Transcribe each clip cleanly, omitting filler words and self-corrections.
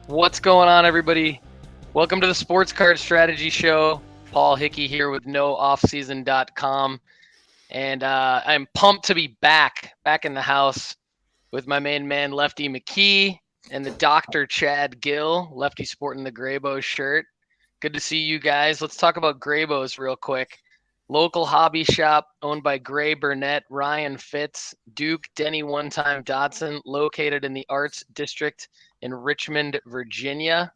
What's going on, everybody? Welcome to the Sports Card Strategy Show. Paul Hickey here with nooffseason.com. And I'm pumped to be back in the house with my main man, Lefty McKee, and the Dr. Chad Guell, Lefty sporting the Graybows shirt. Good to see you guys. Let's talk about Graybows real quick. Local hobby shop owned by Gray Burnett, Ryan Fitz, Duke, Denny One-Time Dodson, located in the Arts District in Richmond, Virginia.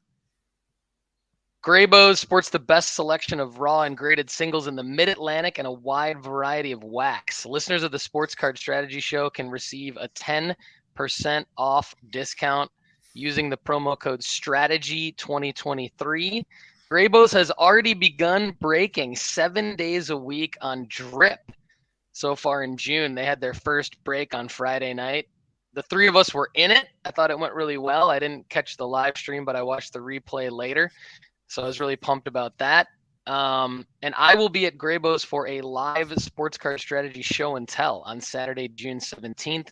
Graybows sports the best selection of raw and graded singles in the Mid-Atlantic and a wide variety of wax. Listeners of the Sports Card Strategy Show can receive a 10% off discount using the promo code STRATEGY2023. Graybows has already begun breaking 7 days a week on Drip. So far in June, they had their first break on Friday night. The three of us were in it. I thought it went really well. I didn't catch the live stream, but I watched the replay later. So I was really pumped about that. And I will be at Graybows for a live sports card strategy show and tell on Saturday, June 17th.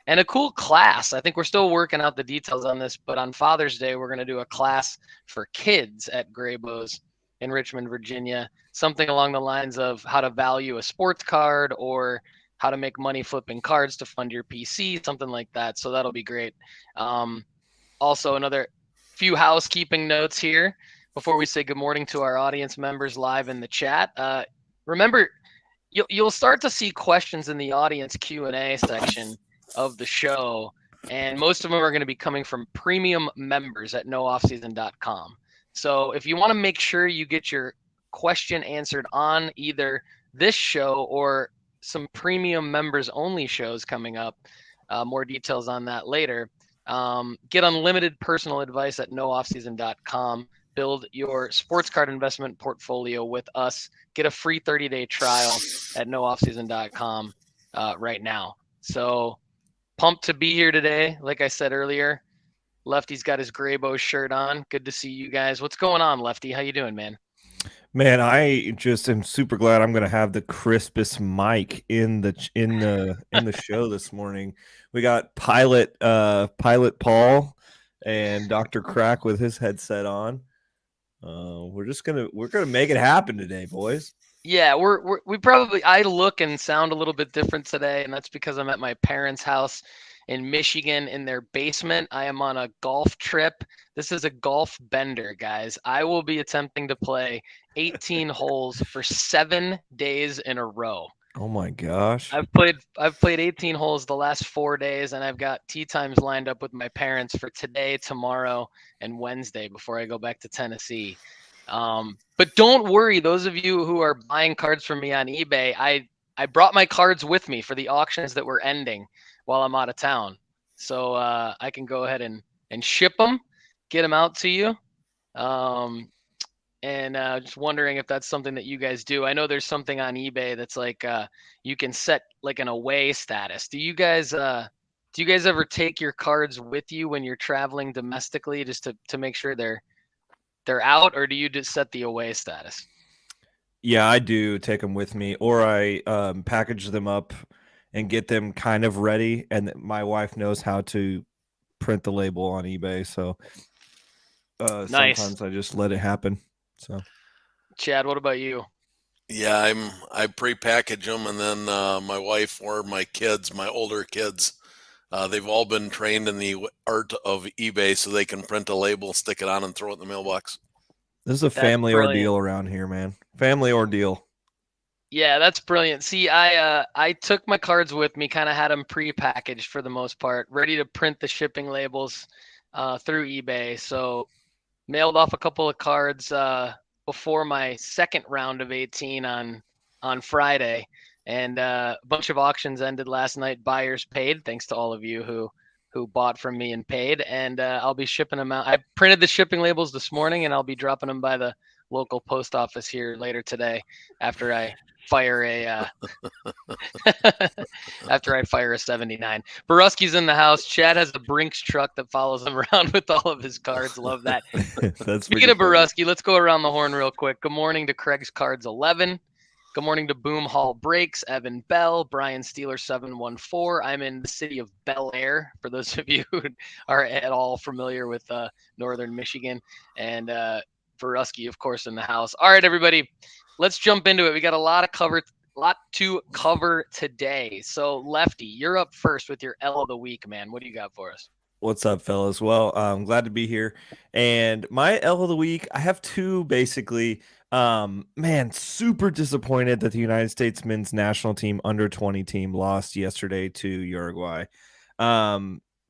And a cool class. I think we're still working out the details on this, but on Father's Day, we're going to do a class for kids at Graybows in Richmond, Virginia. Something along the lines of how to value a sports card or how to make money flipping cards to fund your PC, something like that. So that'll be great. Also, another few housekeeping notes here before we say good morning to our audience members live in the chat. Remember, you'll start to see questions in the audience Q&A section of the show, and most of them are going to be coming from premium members at nooffseason.com. So if you want to make sure you get your question answered on either this show or some premium members only shows coming up, more details on that later, get unlimited personal advice at nooffseason.com. Build your sports card investment portfolio with us. Get a free 30-day trial at nooffseason.com right now. So pumped to be here today. Like I said earlier, Lefty's got his Graybows shirt on. Good to see you guys. What's going on, Lefty? How you doing, man? Man, I just am super glad I'm going to have the crispest mic in the show this morning. We got Pilot Paul and Dr. Crack with his headset on. We're gonna make it happen today, boys. Yeah, I look and sound a little bit different today, and that's because I'm at my parents' house in Michigan in their basement. I am on a golf trip. This is a golf bender, guys. I will be attempting to play 18 holes for 7 days in a row. Oh my gosh. I've played 18 holes the last 4 days, and I've got tee times lined up with my parents for today, tomorrow, and Wednesday before I go back to Tennessee. But don't worry, those of you who are buying cards from me on eBay, I brought my cards with me for the auctions that were ending while I'm out of town. So I can go ahead and ship them, get them out to you. And just wondering if that's something that you guys do. I know there's something on eBay that's like you can set like an away status. Do you guys ever take your cards with you when you're traveling domestically just to make sure they're out, or do you just set the away status? Yeah, I do take them with me, or I package them up and get them kind of ready. And my wife knows how to print the label on eBay, so Nice. Sometimes I just let it happen. So, Chad, what about you? Yeah, I pre-package them, and then my wife or my kids, my older kids, they've all been trained in the art of eBay, so they can print a label, stick it on, and throw it in the mailbox. This is a family ordeal around here, man. Family ordeal. Yeah, that's brilliant. See, I took my cards with me, kind of had them pre-packaged for the most part, ready to print the shipping labels through eBay. So mailed off a couple of cards before my second round of 18 on Friday, and a bunch of auctions ended last night. Buyers paid, thanks to all of you who bought from me and paid, and I'll be shipping them out. I printed the shipping labels this morning, and I'll be dropping them by the local post office here later today after I fire a 79. Boruski's in the house. Chad has the Brinks truck that follows him around with all of his cards. Love that. That's Speaking of Boruski, let's go around the horn real quick. Good morning to Craig's Cards 11. Good morning to Boom Hall Breaks, Evan Bell, Brian Steeler 714. I'm in the city of Bel Air, for those of you who are at all familiar with northern Michigan. And Verusky, of course, in the house. All right, everybody, let's jump into it. We got a lot to cover today. So, Lefty, you're up first with your L of the week, man. What do you got for us? What's up, fellas? Well, I'm glad to be here. And my L of the week, I have two basically. Man, super disappointed that the United States men's national team under 20 team lost yesterday to Uruguay.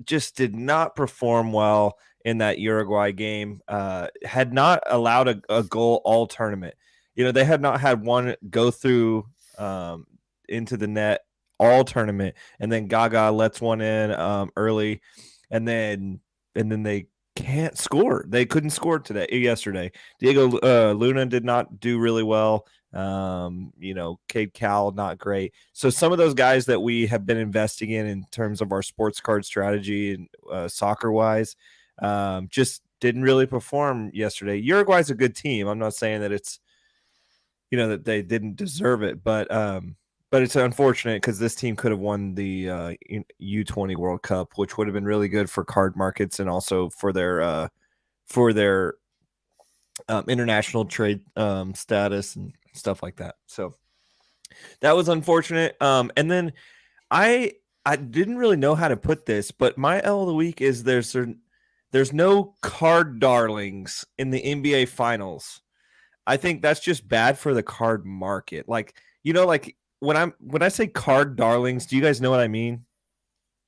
Just did not perform well in that Uruguay game. Had not allowed a goal all tournament. They had not had one go through into the net all tournament, and then Gaga lets one in early, and then they can't score. They couldn't score yesterday. Diego Luna did not do really well. Cade Cal, not great. So some of those guys that we have been investing in terms of our sports card strategy and soccer wise, just didn't really perform yesterday. Uruguay's a good team. I'm not saying that it's, that they didn't deserve it, but it's unfortunate because this team could have won the U20 World Cup, which would have been really good for card markets and also for their international trade status and stuff like that. So that was unfortunate. And then I didn't really know how to put this, but my L of the week is there's no card darlings in the NBA Finals. I think that's just bad for the card market. Like when I say card darlings, do you guys know what I mean?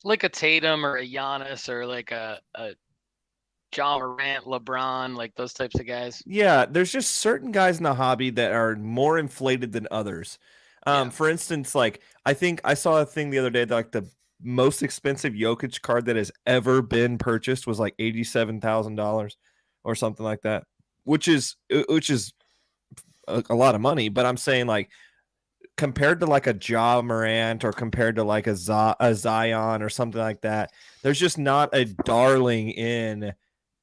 Like a Tatum or a Giannis or like a Ja Morant, LeBron, like those types of guys. Yeah, there's just certain guys in the hobby that are more inflated than others. For instance, like I think I saw a thing the other day that like the most expensive Jokic card that has ever been purchased was like $87,000 or something like that, which is a lot of money. But I'm saying like compared to like a Ja Morant or compared to like a Zion or something like that, there's just not a darling in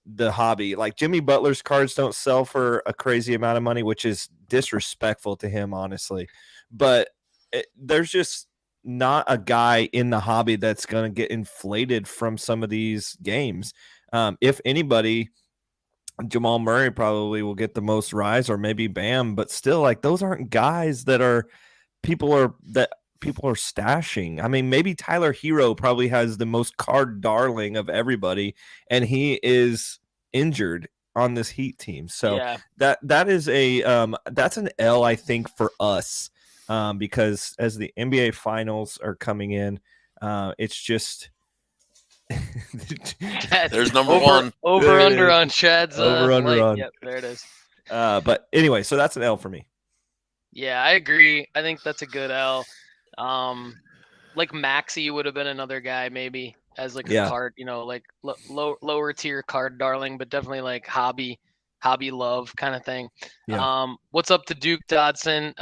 the hobby. Like Jimmy Butler's cards don't sell for a crazy amount of money, which is disrespectful to him, honestly. But there's just not a guy in the hobby that's going to get inflated from some of these games. If anybody, Jamal Murray probably will get the most rise, or maybe Bam, but still, like those aren't guys that people are stashing. I mean, maybe Tyler Hero probably has the most card darling of everybody, and he is injured on this Heat team. So that is that's an L, I think, for us, because as the NBA Finals are coming in, it's just there's number one over on Chad's over under light. on. Yep, there it is. But anyway, so that's an L for me. Yeah, I agree. I think that's a good L. Like Maxey would have been another guy maybe as like a card, like lower tier card darling, but definitely like hobby love kind of thing. Yeah. What's up to Duke Dodson?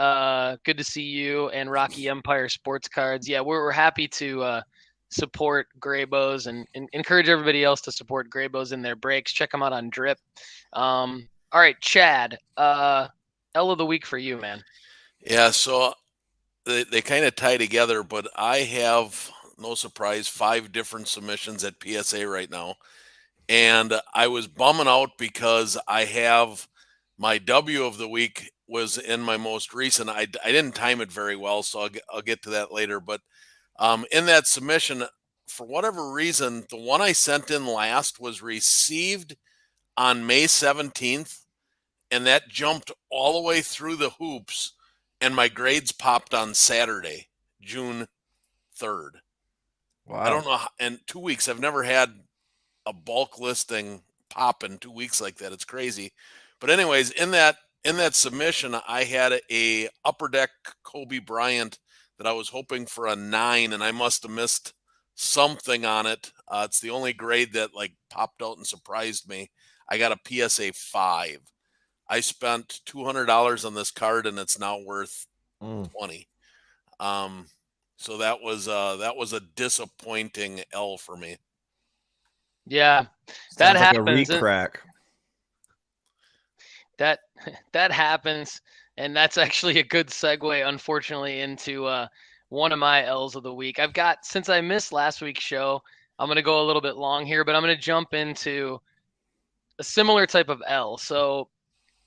Good to see you and Rocky Empire Sports Cards. Yeah, we're happy to support Graybows and encourage everybody else to support Graybows in their breaks. Check them out on Drip. All right, Chad. L of the week for you, man. Yeah, so they kind of tie together, but I have, no surprise, 5 different submissions at PSA right now. And I was bumming out because I have my W of the week was in my most recent. I didn't time it very well, so I'll get to that later. But in that submission, for whatever reason, the one I sent in last was received on May 17th, and that jumped all the way through the hoops, and my grades popped on Saturday, June 3rd. Wow. I don't know. In 2 weeks, I've never had a bulk listing pop in 2 weeks like that. It's crazy. But anyways, in that submission, I had a upper deck Kobe Bryant that I was hoping for a 9, and I must have missed something on it. It's the only grade that like popped out and surprised me. I got a PSA 5. I spent $200 on this card, and it's now worth $20. So that was a disappointing L for me. Yeah, that Sounds happens. Like a recrack. That happens. And that's actually a good segue, unfortunately, into one of my L's of the week. Since I missed last week's show, I'm going to go a little bit long here, but I'm going to jump into a similar type of L. So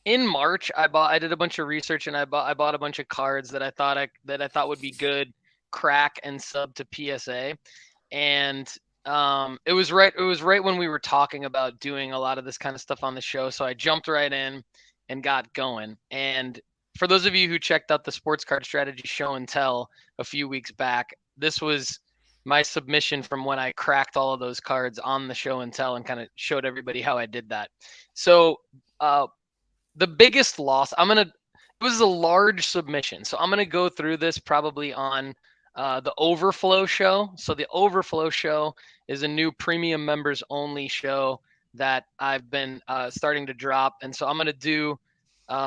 in March, I did a bunch of research and I bought a bunch of cards that I thought would be good, crack and sub to PSA. And it was right when we were talking about doing a lot of this kind of stuff on the show. So I jumped right in and got going. And for those of you who checked out the Sports Card Strategy show and tell a few weeks back, this was my submission from when I cracked all of those cards on the show and tell and kind of showed everybody how I did that. So the biggest loss, it was a large submission. So I'm going to go through this probably on the Overflow show. So the Overflow show is a new premium members only show that I've been starting to drop. And so I'm going to do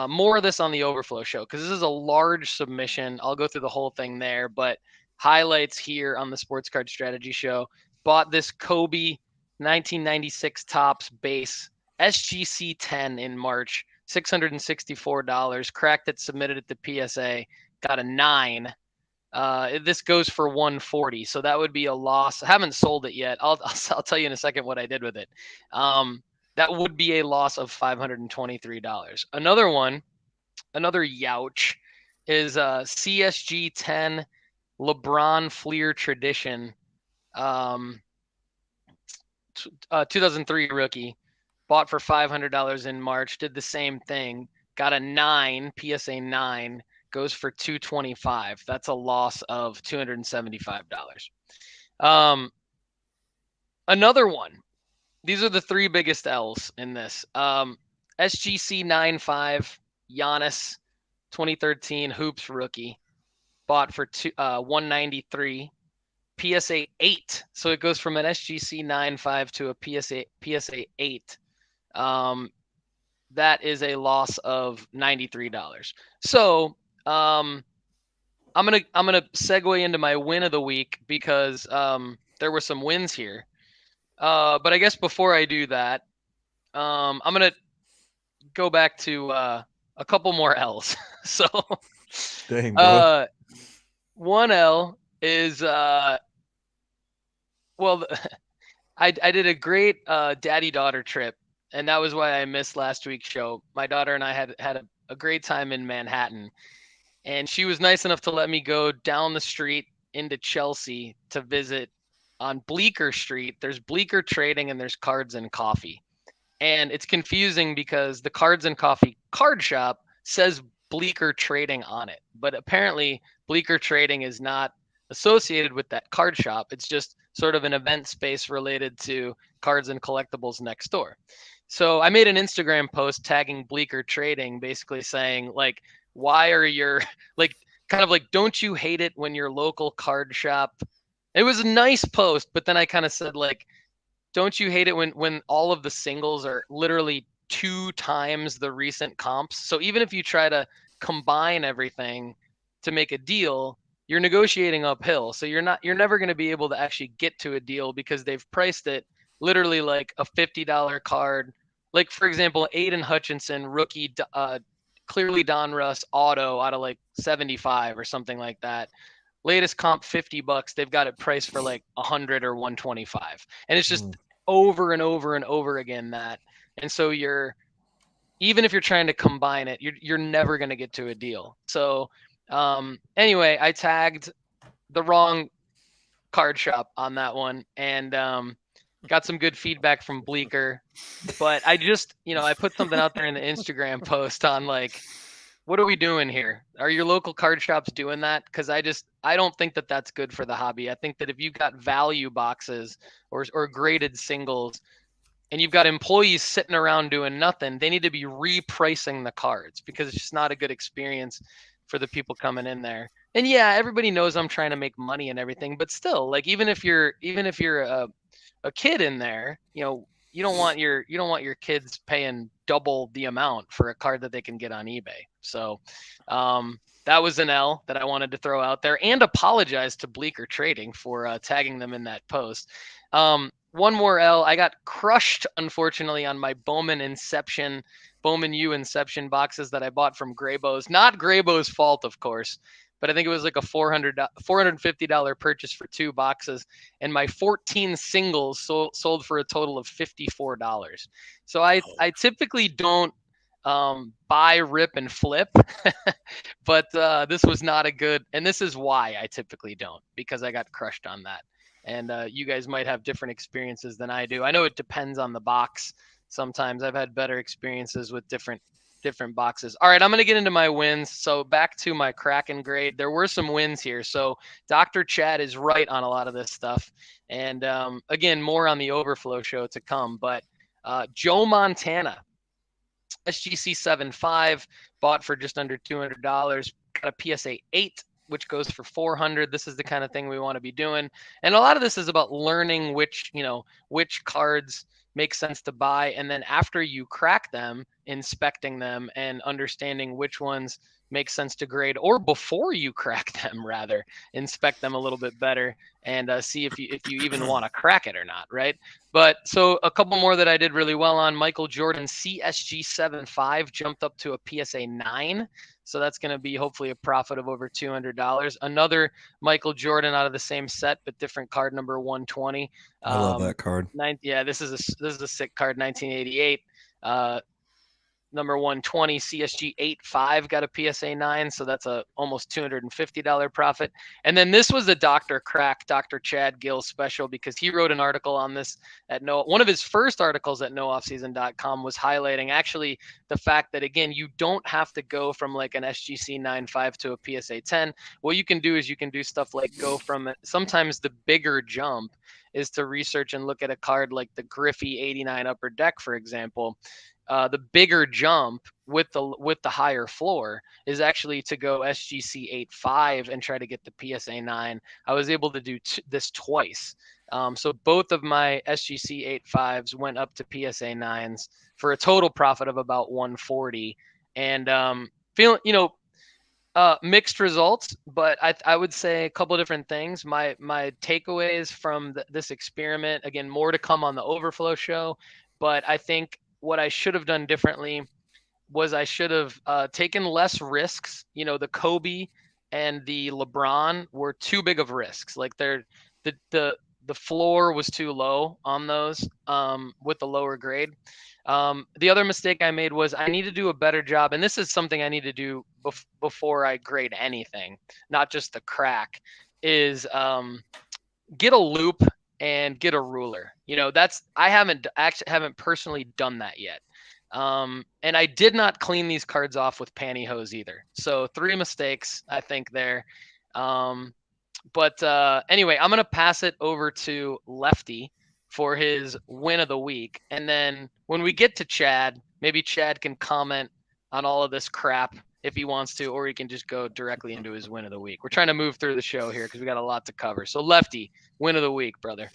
more of this on the Overflow show because this is a large submission. I'll go through the whole thing there, but highlights here on the Sports Card Strategy show. Bought this Kobe 1996 Topps base SGC 10 in March, $664. Cracked it, submitted it to PSA, got a 9. This goes for 140, so that would be a loss. I haven't sold it yet. I'll tell you in a second what I did with it. That would be a loss of $523. Another youch is CSG 10 LeBron Fleer Tradition, 2003 rookie. Bought for $500 in March. Did the same thing. Got a 9, PSA 9. Goes for $225. That's a loss of $275. Another one. These are the 3 biggest L's in this. SGC 95 Giannis 2013 Hoops rookie. Bought for $193. PSA 8. So it goes from an SGC 95 to a PSA 8. That is a loss of $93. So I'm gonna segue into my win of the week because there were some wins here. But I guess before I do that, I'm gonna go back to a couple more L's. So Dang, bro. one L is well, I did a great daddy-daughter trip, and that was why I missed last week's show. My daughter and I had a great time in Manhattan, and she was nice enough to let me go down the street into Chelsea to visit on Bleecker Street. There's Bleecker Trading and there's Cards and Coffee. And it's confusing because the Cards and Coffee card shop says Bleecker Trading on it, but apparently Bleecker Trading is not associated with that card shop. It's just sort of an event space related to cards and collectibles next door. So I made an Instagram post tagging Bleecker Trading, basically saying like, why are your don't you hate it when your local card shop? It was a nice post, but then I kind of said like, don't you hate it when all of the singles are literally 2 times the recent comps? So even if you try to combine everything to make a deal, you're negotiating uphill. So you're never going to be able to actually get to a deal because they've priced it literally like a $50 card. Like for example, Aiden Hutchinson rookie, clearly Donruss auto out of like 75 or something like that. Latest comp $50. They've got it priced for like 100 or 125, and it's just over and over and over again that. And so even if you're trying to combine it, you're never going to get to a deal. So anyway, I tagged the wrong card shop on that one, and got some good feedback from Bleecker. But I just, I put something out there in the Instagram post on like, what are we doing here? Are your local card shops doing that? Because I don't think that that's good for the hobby. I think that if you've got value boxes or graded singles and you've got employees sitting around doing nothing, they need to be repricing the cards because it's just not a good experience for the people coming in there. And yeah, everybody knows I'm trying to make money and everything, but still, like even if you're a kid in there, you don't want your kids paying double the amount for a card that they can get on eBay. So that was an L that I wanted to throw out there and apologize to Bleecker Trading for tagging them in that post. One more L. I got crushed, unfortunately, on my Bowman Inception Bowman U Inception boxes that I bought from Graybo's. Not Graybo's fault, of course, but I think it was like a $450 purchase for 2 boxes, and my 14 singles sold for a total of $54. So I typically don't buy, rip, and flip, but this was not a good, and this is why I typically don't, because I got crushed on that. And you guys might have different experiences than I do. I know it depends on the box. Sometimes I've had better experiences with different boxes. All right, I'm going to get into my wins. So back to my Kraken grade. There were some wins here. So Dr. Chad is right on a lot of this stuff. And again, more on the Overflow show to come. But Joe Montana, SGC 7.5, bought for just under $200. Got a PSA 8, which goes for $400. This is the kind of thing we want to be doing. And a lot of this is about learning which cards make sense to buy, and then after you crack them, inspecting them and understanding which ones make sense to grade, or before you crack them, rather inspect them a little bit better and see if you even want to crack it or not, right? But so a couple more that I did really well on. Michael Jordan CSG 7.5 jumped up to a PSA 9. So that's going to be hopefully a profit of over $200. Another Michael Jordan out of the same set, but different card, number 120. I love that card. This is a sick card, 1988. Number 120 CSG 8.5 got a PSA 9, so that's a almost $250 profit. And then this was a Dr. Chad Guell special, because he wrote an article on this at one of his first articles at nooffseason.com was highlighting actually the fact that, again, you don't have to go from like an SGC 9.5 to a PSA 10. What you can do is you can do stuff like go from sometimes the bigger jump is to research and look at a card like the Griffey 89 Upper Deck, for example. The bigger jump with the higher floor is actually to go SGC 8.5 and try to get the PSA 9. I was able to do this twice. So both of my SGC 8.5s went up to PSA 9s for a total profit of about 140. And feeling, mixed results, but I would say a couple of different things. My takeaways from this experiment, again, more to come on the Overflow show, but I think what I should have done differently was I should have taken less risks. The Kobe and the LeBron were too big of risks. Like the floor was too low on those with the lower grade. The other mistake I made was I need to do a better job, and this is something I need to do before I grade anything, not just the crack, is get a loop and get a ruler. I haven't personally done that yet. And I did not clean these cards off with pantyhose either. So 3 mistakes, I think, there. But anyway, I'm going to pass it over to Lefty for his win of the week. And then when we get to Chad, maybe Chad can comment on all of this crap if he wants to, or he can just go directly into his win of the week. We're trying to move through the show here because we got a lot to cover. So Lefty, win of the week, brother.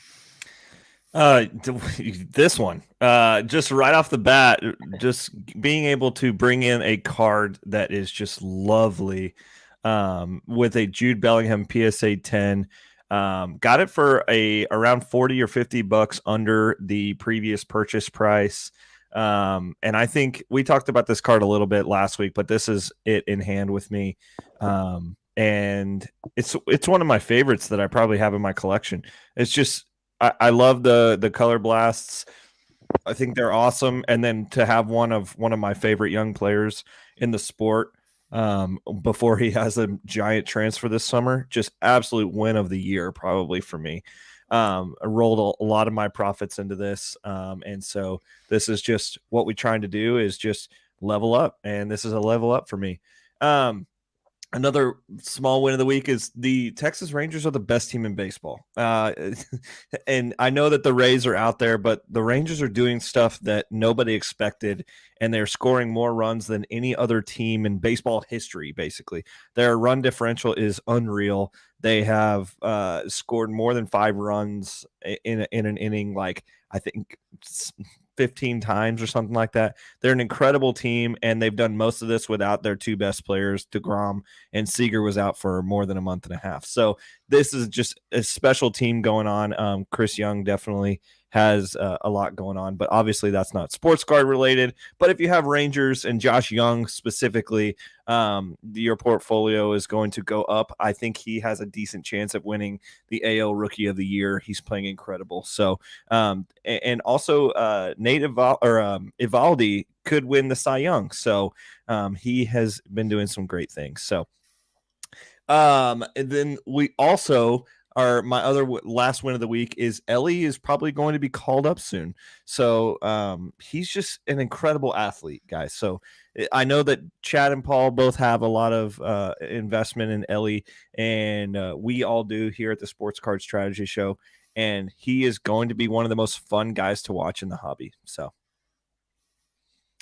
This one, just right off the bat, just being able to bring in a card that is just lovely, with a Jude Bellingham PSA 10, got it for around 40 or $50 under the previous purchase price. And I think we talked about this card a little bit last week, but this is it in hand with me. And it's one of my favorites that I probably have in my collection. It's just, I love the color blasts. I think they're awesome. And then to have one of my favorite young players in the sport before he has a giant transfer this summer, just absolute win of the year probably for me. I rolled a lot of my profits into this. And so this is just what we're trying to do is just level up. And this is a level up for me. Another small win of the week is the Texas Rangers are the best team in baseball. And I know that the Rays are out there, but the Rangers are doing stuff that nobody expected, and they're scoring more runs than any other team in baseball history, basically. Their run differential is unreal. They have scored more than 5 runs in an inning, like I think 15 times or something like that. They're an incredible team, and they've done most of this without their two best players. DeGrom and Seager was out for more than a month and a half. So this is just a special team going on. Chris Young definitely has a lot going on, but obviously that's not sports card related. But if you have Rangers and Josh Young specifically, your portfolio is going to go up. I think he has a decent chance of winning the AL Rookie of the Year. He's playing incredible. So, and also Nate Evaldi could win the Cy Young. So he has been doing some great things. So, and then we also my other last win of the week is Ellie is probably going to be called up soon. So he's just an incredible athlete, guys. So I know that Chad and Paul both have a lot of investment in Ellie, and we all do here at the Sports Card Strategy Show. And he is going to be one of the most fun guys to watch in the hobby. So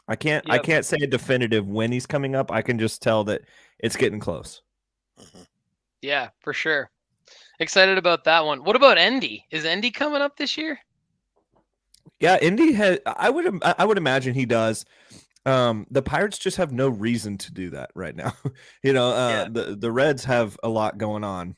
I can't say a definitive when he's coming up. I can just tell that it's getting close. Yeah, for sure. Excited about that one. What about Endy? Is Endy coming up this year? Yeah, Endy has. I would imagine he does. The Pirates just have no reason to do that right now. The Reds have a lot going on.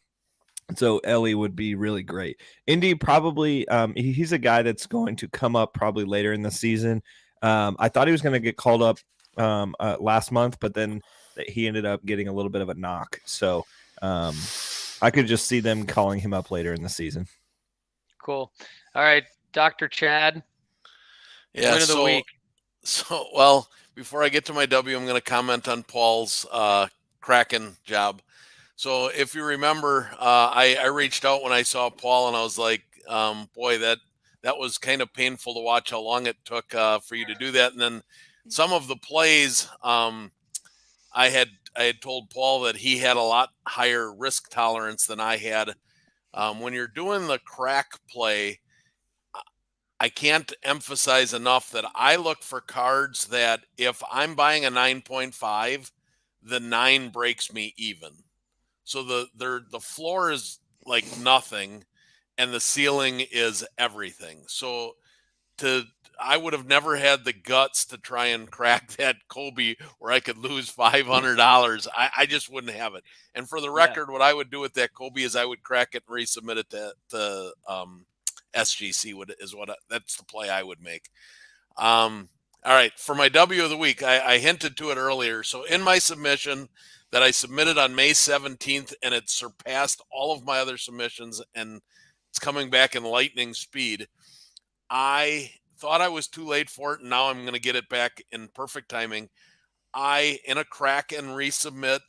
So Ellie would be really great. Endy probably he's a guy that's going to come up probably later in the season. I thought he was going to get called up last month, but then he ended up getting a little bit of a knock. So I could just see them calling him up later in the season. Cool. All right, Dr. Chad. Yeah, win of the week. So, well, before I get to my W, I'm going to comment on Paul's Kraken job. So if you remember, I reached out when I saw Paul, and I was like, boy, that was kind of painful to watch how long it took for you to do that. And then some of the plays, I had told Paul that he had a lot higher risk tolerance than I had. When you're doing the crack play, I can't emphasize enough that I look for cards that if I'm buying a 9.5, the 9 breaks me even. So the floor is like nothing, and the ceiling is everything. So I would have never had the guts to try and crack that Kobe where I could lose $500. I just wouldn't have it. And for the record, what I would do with that Kobe is I would crack it and resubmit it to SGC. That's the play I would make. All right, for my W of the week, I hinted to it earlier. So in my submission that I submitted on May 17th, and it surpassed all of my other submissions, and it's coming back in lightning speed. I thought I was too late for it, and now I'm going to get it back in perfect timing. In a crack and resubmit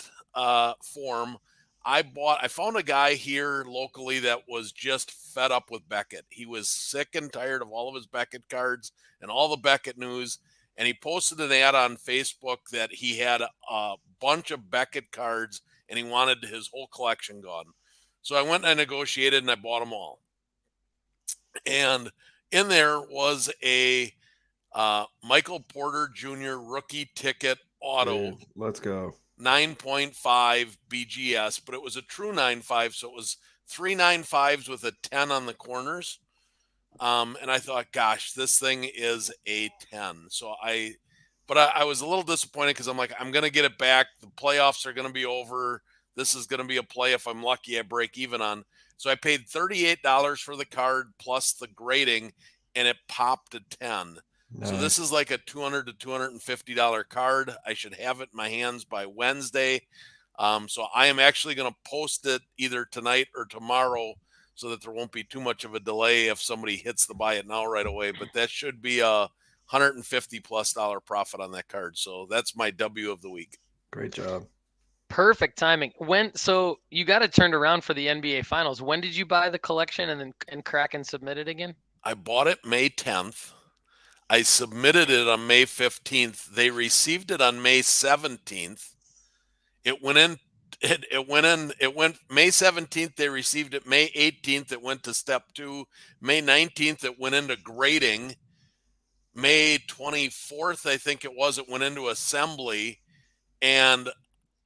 form, I found a guy here locally that was just fed up with Beckett. He was sick and tired of all of his Beckett cards and all the Beckett news, and he posted an ad on Facebook that he had a bunch of Beckett cards and he wanted his whole collection gone. So I went and I negotiated and I bought them all. And in there was a Michael Porter Jr. rookie ticket auto. Dude, let's go. 9.5 BGS, but it was a true 9.5, so it was 3 9.5s with a 10 on the corners. And I thought, gosh, this thing is a 10. So I was a little disappointed because I'm like, I'm going to get it back. The playoffs are going to be over. This is going to be a play. If I'm lucky, I break even on. So I paid $38 for the card plus the grading, and it popped a 10. Nice. So this is like a $200 to $250 card. I should have it in my hands by Wednesday. So I am actually going to post it either tonight or tomorrow so that there won't be too much of a delay if somebody hits the buy it now right away. But that should be a $150+ profit on that card. So that's my W of the week. Great job. Perfect timing. So you got it turned around for the NBA Finals. When did you buy the collection and crack and submit it again? I bought it May 10th. I submitted it on May 15th. They received it on May 17th. It went May 17th. They received it May 18th. It went to step 2. May 19th, it went into grading. May 24th, I think it went into assembly. And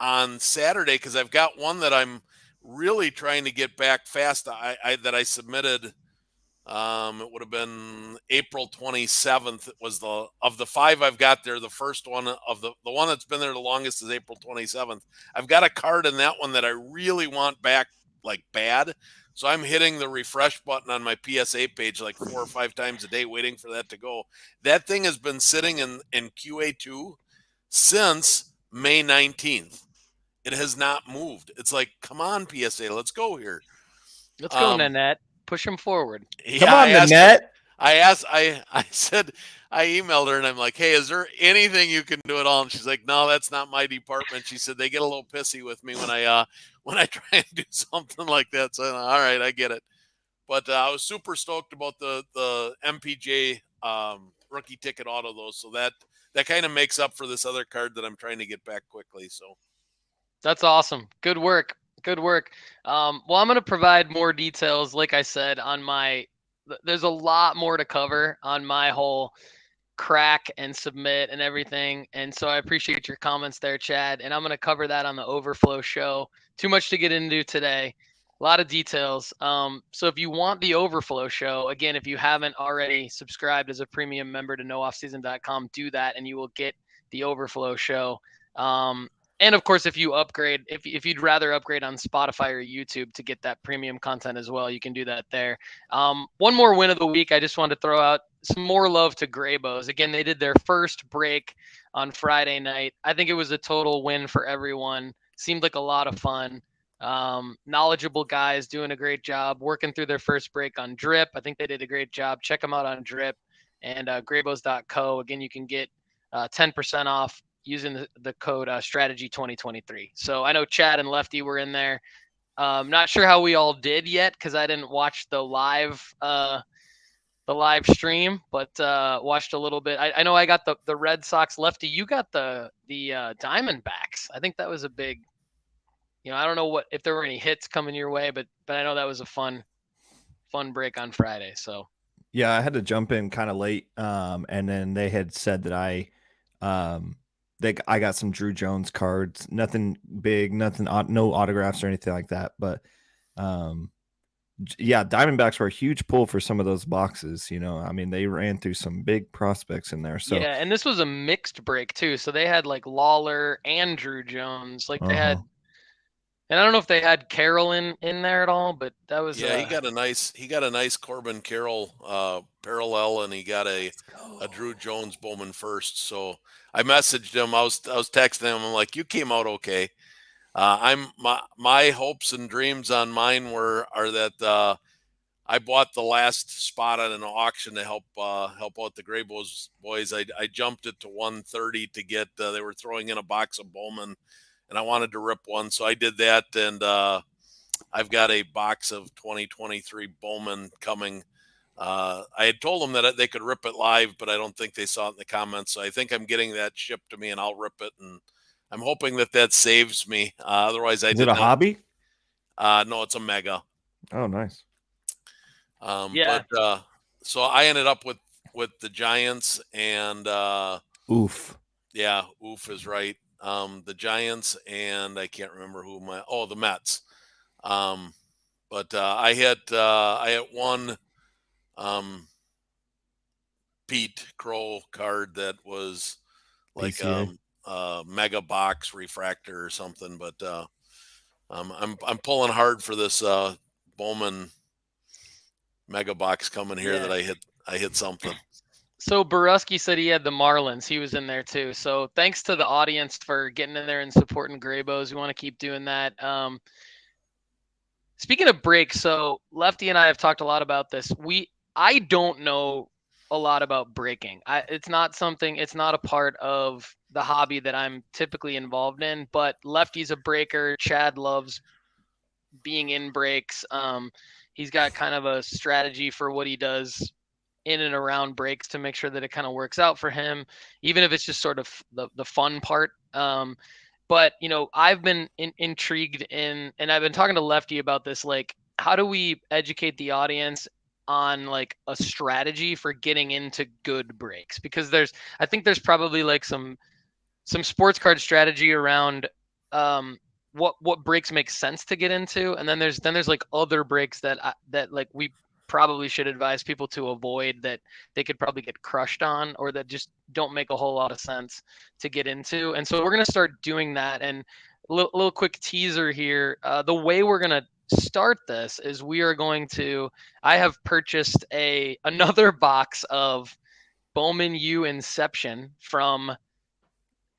on Saturday, because I've got one that I'm really trying to get back fast, that I submitted It would have been April 27th. It was of the 5 I've got there. The first one of the one that's been there the longest is April 27th. I've got a card in that one that I really want back, like bad. So I'm hitting the refresh button on my PSA page like 4 or 5 times a day, waiting for that to go. That thing has been sitting in QA2 since May 19th. It has not moved. It's like, come on, PSA, let's go here. Let's go, Nanette. Push him forward. Yeah, Come on, Nanette. I said, I emailed her and I'm like, hey, is there anything you can do at all? And she's like, no, that's not my department. She said they get a little pissy with me when I try and do something like that. So all right, I get it. But I was super stoked about the MPJ rookie ticket auto though. So that kind of makes up for this other card that I'm trying to get back quickly. So that's awesome. Good work. Good work. Well, I'm going to provide more details, like I said, there's a lot more to cover on my whole crack and submit and everything. And so I appreciate your comments there, Chad. And I'm going to cover that on the Overflow show. Too much to get into today. A lot of details. So if you want the Overflow show, again, if you haven't already subscribed as a premium member to nooffseason.com, do that and you will get the Overflow show. And of course, if you upgrade, if you'd rather upgrade on Spotify or YouTube to get that premium content as well, you can do that there. One more win of the week. I just wanted to throw out some more love to Graybos. Again, they did their first break on Friday night. I think it was a total win for everyone. Seemed like a lot of fun. Knowledgeable guys doing a great job working through their first break on Drip. I think they did a great job. Check them out on Drip and graybos.co. Again, you can get 10% off using the code strategy 2023. So I know Chad and Lefty were in there. Not sure how we all did yet because I didn't watch the live stream, but watched a little bit. I know I got the Red Sox. Lefty, you got the Diamondbacks. I think that was a big. I don't know if there were any hits coming your way, but I know that was a fun break on Friday. So yeah, I had to jump in kind of late, and then they had said that I got some Drew Jones cards, nothing big, no autographs or anything like that. But yeah, Diamondbacks were a huge pull for some of those boxes. I mean, they ran through some big prospects in there. So yeah, and this was a mixed break too. So they had like Lawler and Drew Jones. Like they had, and I don't know if they had Carroll in there at all, but that was he got a nice Corbin Carroll parallel, and he got a Drew Jones Bowman first. So I messaged him. I was texting him. I'm like, you came out okay. My hopes and dreams on mine are that I bought the last spot at an auction to help out the Graybos boys. I jumped it to 130 to get. They were throwing in a box of Bowman, and I wanted to rip one, so I did that. And I've got a box of 2023 Bowman coming. I had told them that they could rip it live, but I don't think they saw it in the comments. So I think I'm getting that shipped to me, and I'll rip it. And I'm hoping that saves me. Otherwise, Is it a hobby? No, it's a mega. Oh, nice. yeah. But so I ended up with the Giants and oof. Yeah, oof is right. The Giants and I can't remember the Mets. But I had one Pete Crow card that was like mega box refractor or something. But I'm pulling hard for this Bowman mega box coming here that I hit something. So Borusky said he had the Marlins. He was in there too. So thanks to the audience for getting in there and supporting Graybos. We want to keep doing that. Speaking of breaks, so Lefty and I have talked a lot about this. I don't know a lot about breaking. It's not a part of the hobby that I'm typically involved in, but Lefty's a breaker. Chad loves being in breaks. He's got kind of a strategy for what he does in and around breaks to make sure that it kind of works out for him, even if it's just sort of the fun part. But, I've been intrigued and I've been talking to Lefty about this, like, how do we educate the audience on like a strategy for getting into good breaks? Because I think there's probably like some sports card strategy around what breaks make sense to get into. And then there's like other breaks that like we probably should advise people to avoid, that they could probably get crushed on, or that just don't make a whole lot of sense to get into. And so we're going to start doing that. And a little quick teaser here. The way we're going to start this is I have purchased another box of Bowman U Inception from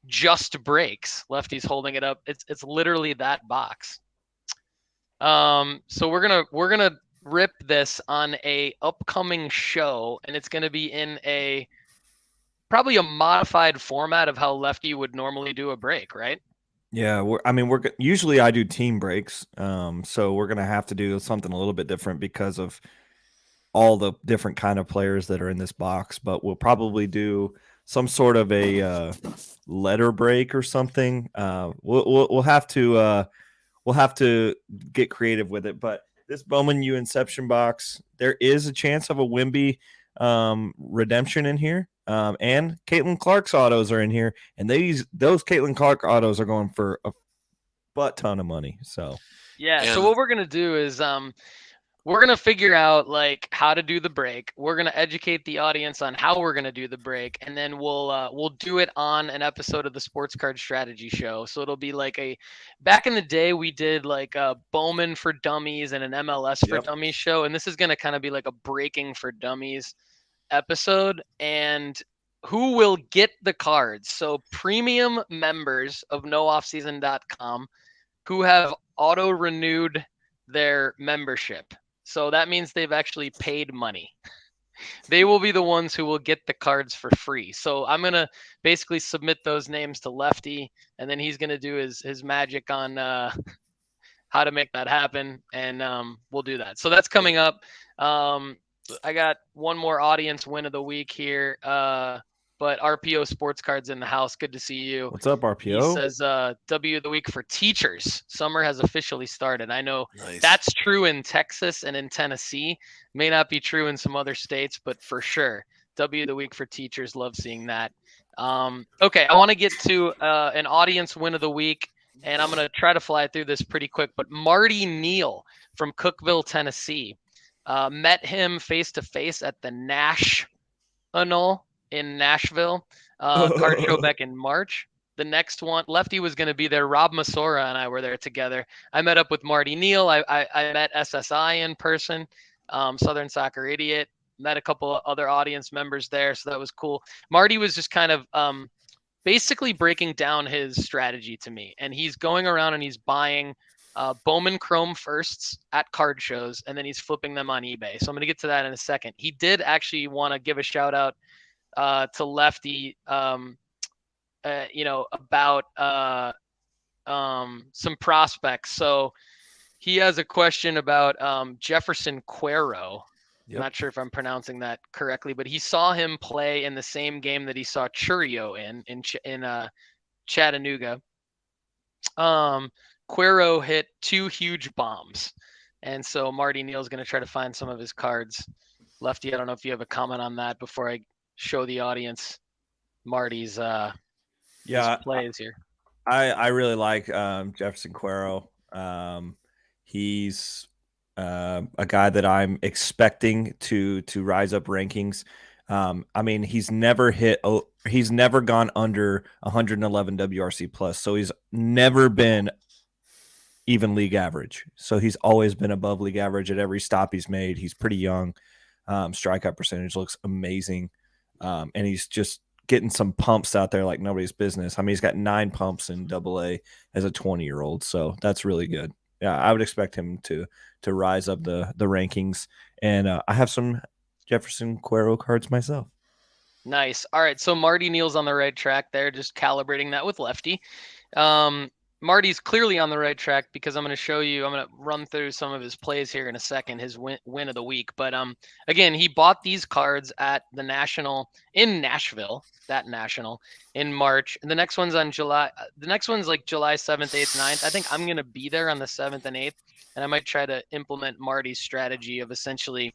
Just Breaks. Lefty's holding it up. It's literally that box. So we're gonna rip this on a upcoming show, and it's gonna be in probably a modified format of how Lefty would normally do a break, right? Yeah, usually I do team breaks, so we're gonna have to do something a little bit different because of all the different kind of players that are in this box. But we'll probably do some sort of a letter break or something. We'll have to get creative with it. But this Bowman U Inception box, there is a chance of a Wemby redemption in here. And Caitlin Clark's autos are in here, and those Caitlin Clark autos are going for a butt ton of money. So so what we're gonna do is we're gonna figure out like how to do the break. We're gonna educate the audience on how we're gonna do the break, and then we'll do it on an episode of the Sports Card Strategy Show. So it'll be like back in the day we did like a Bowman for Dummies and an MLS for Dummies show, and this is gonna kind of be like a breaking for dummies episode. And who will get the cards? So premium members of nooffseason.com who have auto renewed their membership. So that means they've actually paid money. They will be the ones who will get the cards for free. So I'm going to basically submit those names to Lefty, and then he's going to do his magic on how to make that happen, and we'll do that. So that's coming up. I got one more audience win of the week here. But RPO Sports Cards in the house. Good to see you. What's up, RPO? He says W of the week for teachers. Summer has officially started. I know that's true in Texas and in Tennessee. May not be true in some other states, but for sure, W of the week for teachers. Love seeing that. Okay, I want to get to an audience win of the week, and I'm going to try to fly through this pretty quick. But Marty Neal from Cookeville, Tennessee. Met him face-to-face at the National in Nashville, card show back in March. The next one, Lefty was going to be there. Rob Masora and I were there together. I met up with Marty Neal. I met SSI in person, Southern Soccer Idiot. Met a couple of other audience members there, so that was cool. Marty was just kind of basically breaking down his strategy to me, and he's going around and he's buying Bowman Chrome firsts at card shows, and then he's flipping them on eBay. So I'm going to get to that in a second. He did actually want to give a shout out to Lefty, about some prospects. So he has a question about Jefferson Cuero. I'm not sure if I'm pronouncing that correctly, but he saw him play in the same game that he saw Churio in Chattanooga. Cuero hit 2 huge bombs, and so Marty Neal's going to try to find some of his cards. Lefty, I don't know if you have a comment on that before I show the audience Marty's his plays here. I really like Jefferson Cuero. He's a guy that I'm expecting to rise up rankings. I mean, he's never gone under 111 WRC plus, so he's never been even league average. So he's always been above league average at every stop he's made. He's pretty young. Strikeout percentage looks amazing. And he's just getting some pumps out there like nobody's business. I mean, he's got 9 pumps in AA as a 20-year-old. So that's really good. Yeah, I would expect him to rise up the rankings. And I have some Jefferson Cuero cards myself. Nice. All right, so Marty Neal's on the right track there, just calibrating that with Lefty. Marty's clearly on the right track because I'm going to run through some of his plays here in a second, his win of the week. But again, he bought these cards at the National in Nashville, in March. And the next one's like July 7th, 8th, 9th. I think I'm going to be there on the 7th and 8th, and I might try to implement Marty's strategy of essentially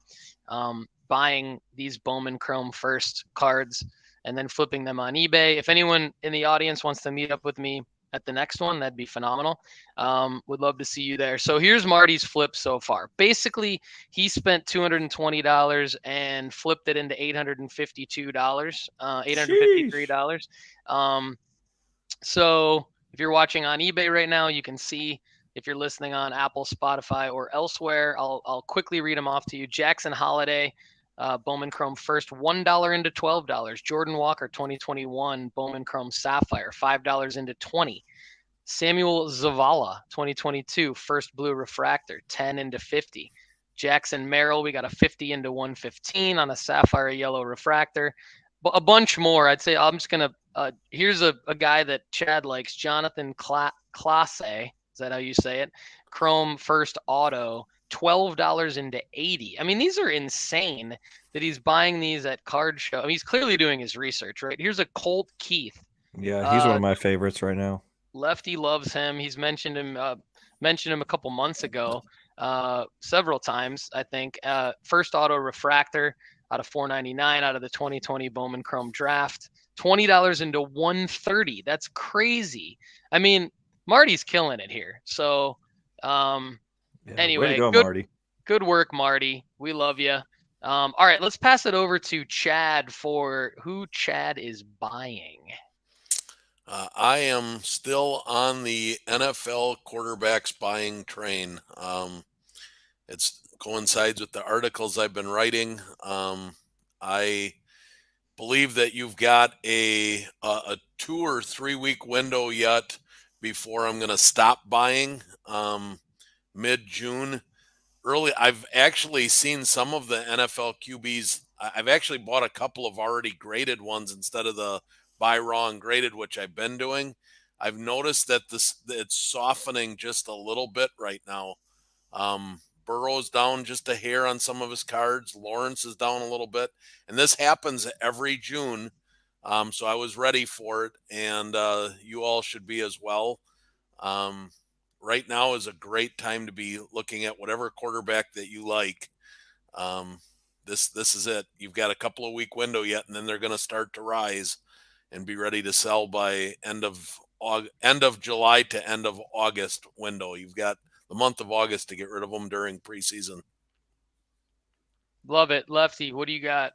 buying these Bowman Chrome first cards and then flipping them on eBay. If anyone in the audience wants to meet up with me at the next one, that'd be phenomenal. Would love to see you there. So here's Marty's flip so far. Basically, he spent $220 and flipped it into $852, Sheesh. $853. So if you're watching on eBay right now, you can see. If you're listening on Apple, Spotify, or elsewhere, I'll quickly read them off to you. Jackson Holiday, Bowman Chrome first, $1 into $12. Jordan Walker 2021 Bowman Chrome Sapphire, $5 into 20. Samuel Zavala 2022 first blue refractor, 10 into 50. Jackson Merrill, we got a 50 into 115 on a sapphire yellow refractor. A bunch more. I'd say I'm just gonna. Here's a guy that Chad likes, Jonathan Classe. Is that how you say it? Chrome first auto, $12 into 80. I mean, these are insane that he's buying these at card show. I mean, he's clearly doing his research, right? Here's a Colt Keith. Yeah, he's one of my favorites right now. Lefty loves him. He's mentioned him a couple months ago, several times, I think. First auto refractor out of $499 out of the 2020 Bowman Chrome draft. $20 into 130. That's crazy. I mean, Marty's killing it here. So anyway, way to go, Marty. Good work, Marty. We love you. All right, let's pass it over to Chad for who Chad is buying. I am still on the NFL quarterbacks buying train. It coincides with the articles I've been writing. I believe that you've got a 2 or 3 week window yet before I'm going to stop buying. Mid-June. I've actually seen some of the NFL QBs. I've actually bought a couple of already graded ones instead of the buy raw and graded, which I've been doing. I've noticed that it's softening just a little bit right now. Burrow's down just a hair on some of his cards. Lawrence is down a little bit, and this happens every June. So I was ready for it, and you all should be as well. Right now is a great time to be looking at whatever quarterback that you like. This is it. You've got a couple of week window yet, and then they're going to start to rise and be ready to sell by end of July to end of August window. You've got the month of August to get rid of them during preseason. Love it. Lefty, what do you got?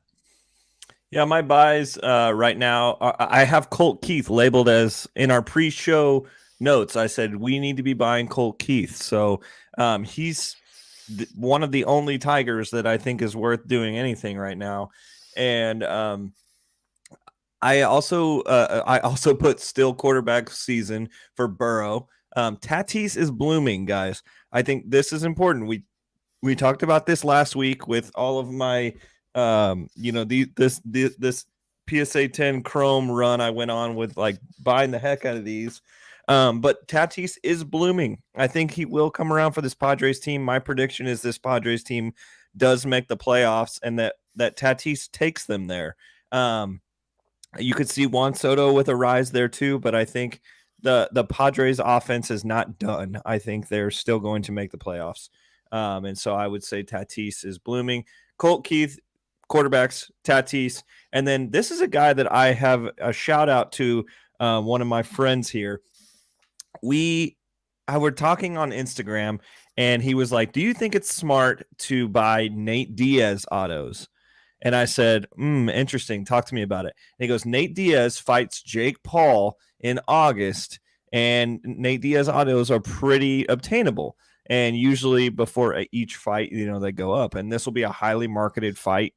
Yeah, my buys right now, I have Colt Keith labeled as in our pre-show notes. I said we need to be buying Colt Keith. So he's one of the only Tigers that I think is worth doing anything right now. And I also put still quarterback season for Burrow. Tatis is blooming, guys. I think this is important. We talked about this last week with all of my this PSA 10 Chrome run I went on with, like, buying the heck out of these. But Tatis is blooming. I think he will come around for this Padres team. My prediction is this Padres team does make the playoffs, and that Tatis takes them there. You could see Juan Soto with a rise there too, but I think the Padres offense is not done. I think they're still going to make the playoffs. And so I would say Tatis is blooming. Colt Keith, quarterbacks, Tatis. And then this is a guy that I have a shout out to, one of my friends here. I were talking on Instagram, and he was like, do you think it's smart to buy Nate Diaz autos? And I said, interesting. Talk to me about it. And he goes, Nate Diaz fights Jake Paul in August, and Nate Diaz autos are pretty obtainable. And usually before each fight, they go up. And this will be a highly marketed fight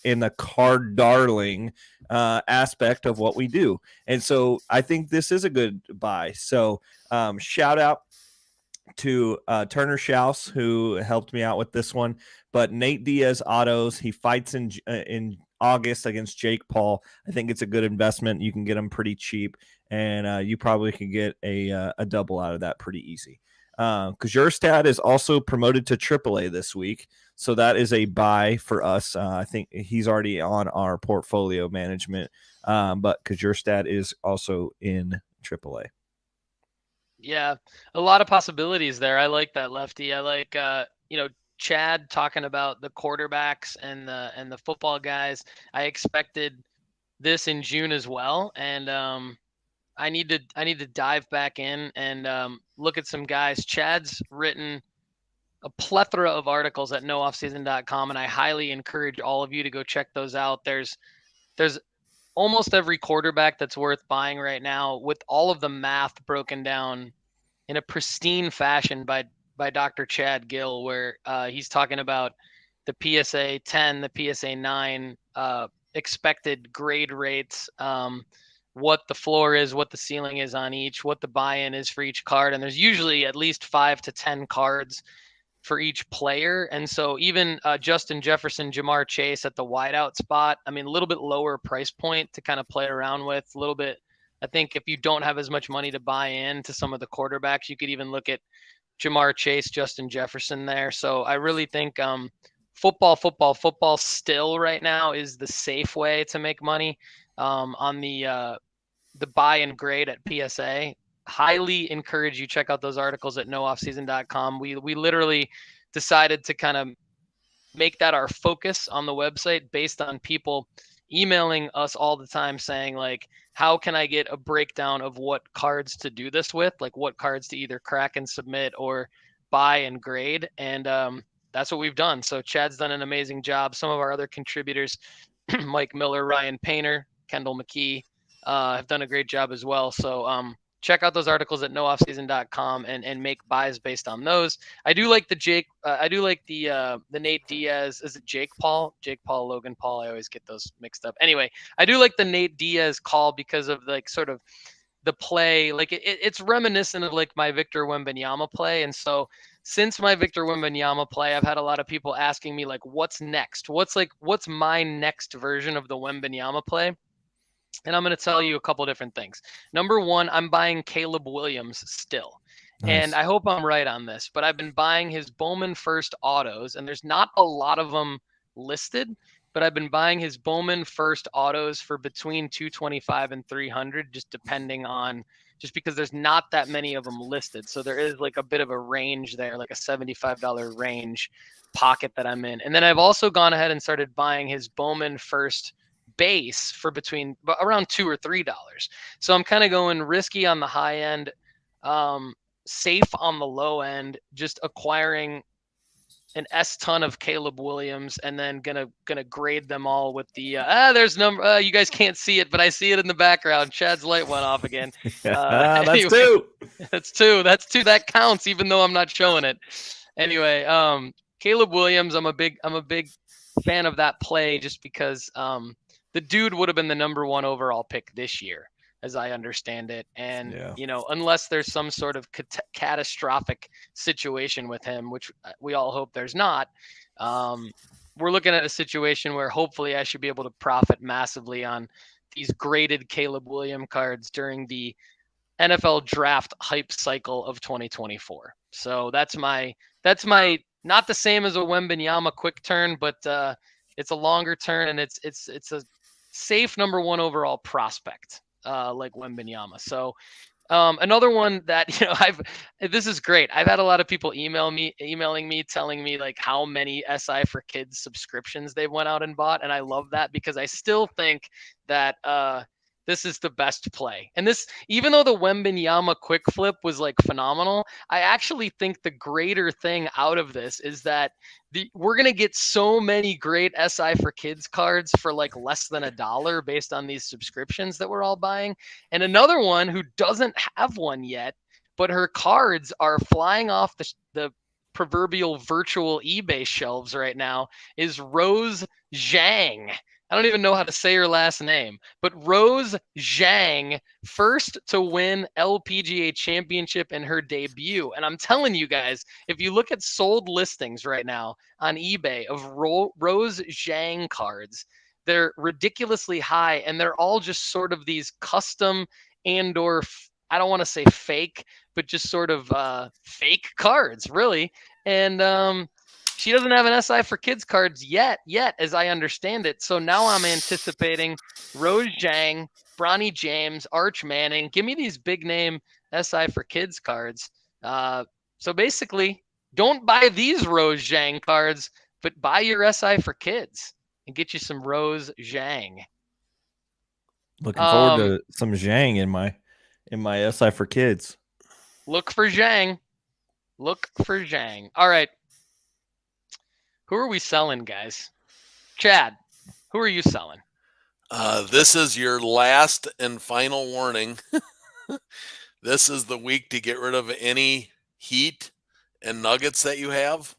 in the card darling aspect of what we do. And so I think this is a good buy. So shout out to Turner Schaus, who helped me out with this one. But Nate Diaz autos, he fights in August against Jake Paul. I think it's a good investment. You can get them pretty cheap, and you probably can get a double out of that pretty easy. Because your stat is also promoted to AAA this week, so that is a buy for us. I think he's already on our portfolio management, but because your stat is also in AAA. Yeah, a lot of possibilities there. I like that, Lefty. I like Chad talking about the quarterbacks and the football guys. I expected this in June as well, and I need to dive back in and look at some guys. Chad's written a plethora of articles at nooffseason.com, and I highly encourage all of you to go check those out. There's almost every quarterback that's worth buying right now, with all of the math broken down in a pristine fashion by Dr. Chad Guell, where he's talking about the PSA 10, the PSA 9 expected grade rates, what the floor is, what the ceiling is on each, what the buy-in is for each card, and there's usually at least 5 to 10 cards for each player. And so even Justin Jefferson, Jamar Chase at the wideout spot, I mean, a little bit lower price point to kind of play around with, a little bit. I think if you don't have as much money to buy in to some of the quarterbacks, you could even look at Jamar Chase, Justin Jefferson there. So I really think football still right now is the safe way to make money on the buy and grade at PSA. Highly encourage you check out those articles at nooffseason.com. We literally decided to kind of make that our focus on the website based on people emailing us all the time saying, like, how can I get a breakdown of what cards to do this with, like what cards to either crack and submit or buy and grade. And that's what we've done. So Chad's done an amazing job. Some of our other contributors, Mike Miller, Ryan Painter, Kendall, McKee, have done a great job as well. So check out those articles at nooffseason.com and make buys based on those. I do like the Nate Diaz. Is it Jake Paul, Logan Paul? I always get those mixed up. Anyway, I do like the Nate Diaz call because of like sort of the play. Like it's reminiscent of like my Victor Wembanyama play. And so since my Victor Wembanyama play, I've had a lot of people asking me like, what's next? What's my next version of the Wembanyama play? And I'm going to tell you a couple different things. Number one, I'm buying Caleb Williams still. Nice. And I hope I'm right on this, but I've been buying his Bowman first autos, and there's not a lot of them listed, but I've been buying his Bowman first autos for between 225 and 300, just because there's not that many of them listed. So there is like a bit of a range there, like a $75 range pocket that I'm in. And then I've also gone ahead and started buying his Bowman first base for around $2 or $3. So I'm kind of going risky on the high end, safe on the low end, just acquiring an S ton of Caleb Williams and then gonna grade them all with the there's number you guys can't see it, but I see it in the background. Chad's light went off again. That's anyway, two. That's two. That counts even though I'm not showing it. Anyway, Caleb Williams, I'm a big fan of that play just because the dude would have been the number 1 overall pick this year, as I understand it. And, unless there's some sort of catastrophic situation with him, which we all hope there's not, we're looking at a situation where hopefully I should be able to profit massively on these graded Caleb Williams cards during the NFL draft hype cycle of 2024. So that's my not the same as a Wembanyama quick turn, but it's a longer turn, and it's a safe number 1 overall prospect, like Wembanyama. So another one that, this is great. I've had a lot of people emailing me, telling me like how many SI for Kids subscriptions they've went out and bought. And I love that because I still think that this is the best play. And this, even though the Wembanyama quick flip was like phenomenal, I actually think the greater thing out of this is that we're going to get so many great SI for Kids cards for like less than $1 based on these subscriptions that we're all buying. And another one who doesn't have one yet, but her cards are flying off the proverbial virtual eBay shelves right now, is Rose Zhang. I don't even know how to say her last name, but Rose Zhang, first to win LPGA championship in her debut. And I'm telling you guys, if you look at sold listings right now on eBay of Rose Zhang cards, they're ridiculously high, and they're all just sort of these custom or I don't want to say fake, but just sort of fake cards, really. And she doesn't have an SI for Kids cards yet, as I understand it. So now I'm anticipating Rose Zhang, Bronny James, Arch Manning. Give me these big name SI for Kids cards. So basically, don't buy these Rose Zhang cards, but buy your SI for Kids and get you some Rose Zhang. Looking forward to some Zhang in my in my SI for kids. Look for Zhang. Look for Zhang. All right. Who are we selling, guys? Chad, who are you selling? This is your last and final warning. This is the week to get rid of any Heat and Nuggets that you have,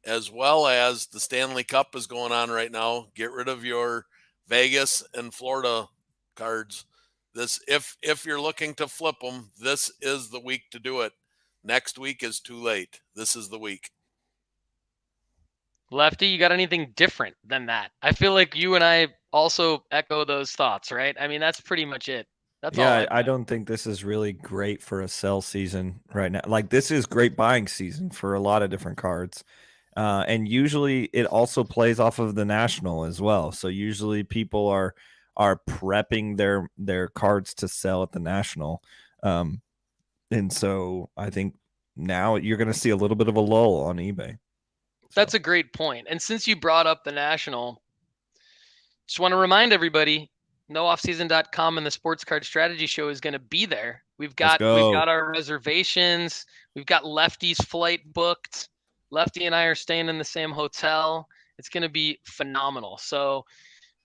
as well as the Stanley Cup is going on right now. Get rid of your Vegas and Florida cards. This, if you're looking to flip them, this is the week to do it. Next week is too late. This is the week. Lefty, you got anything different than that? I feel like you and I also echo those thoughts, right? I mean, that's pretty much it. That's all. Yeah, I don't think this is really great for a sell season right now. Like, this is great buying season for a lot of different cards. And usually it also plays off of the national as well. So usually people are prepping their cards to sell at the national. And so I think now you're going to see a little bit of a lull on eBay. That's a great point. And since you brought up the national, just want to remind everybody, nooffseason.com and the Sports Card Strategy Show is going to be there. We've got our reservations. We've got Lefty's flight booked. Lefty and I are staying in the same hotel. It's going to be phenomenal. So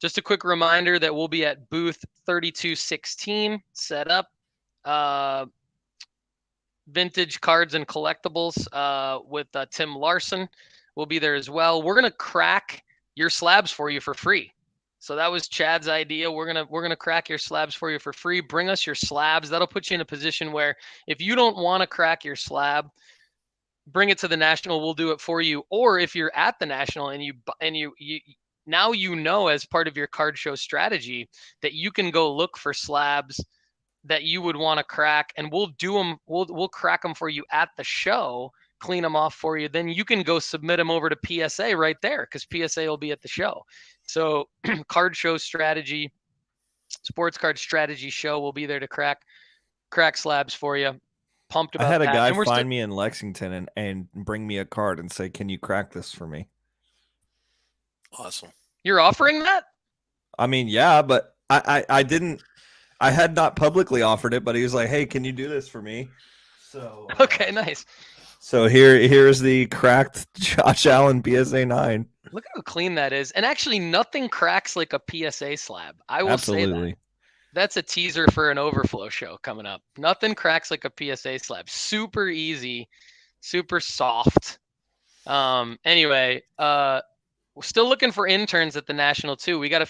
just a quick reminder that we'll be at booth 3216 set up. Vintage cards and collectibles with Tim Larson. We'll be there as well. We're going to crack your slabs for you for free. So that was Chad's idea. We're gonna crack your slabs for you for free. Bring us your slabs. That'll put you in a position where if you don't want to crack your slab, bring it to the national. We'll do it for you. Or if you're at the national and you now you know as part of your card show strategy that you can go look for slabs that you would want to crack, and we'll do them. We'll crack them for you at the show. Clean them off for you. Then you can go submit them over to PSA right there because PSA will be at the show. So card show strategy, sports card strategy show will be there to crack slabs for you. Pumped about that. I had a guy find me in Lexington and bring me a card and say, "Can you crack this for me?" Awesome. You're offering that? I mean, yeah, but I didn't. I had not publicly offered it, but he was like, "Hey, can you do this for me?" So okay, nice. So here's the cracked Josh Allen PSA 9. Look how clean that is. And actually nothing cracks like a PSA slab. I will say that. That's a teaser for an overflow show coming up. Nothing cracks like a PSA slab. Super easy, super soft. Anyway, we're still looking for interns at the national too. We got a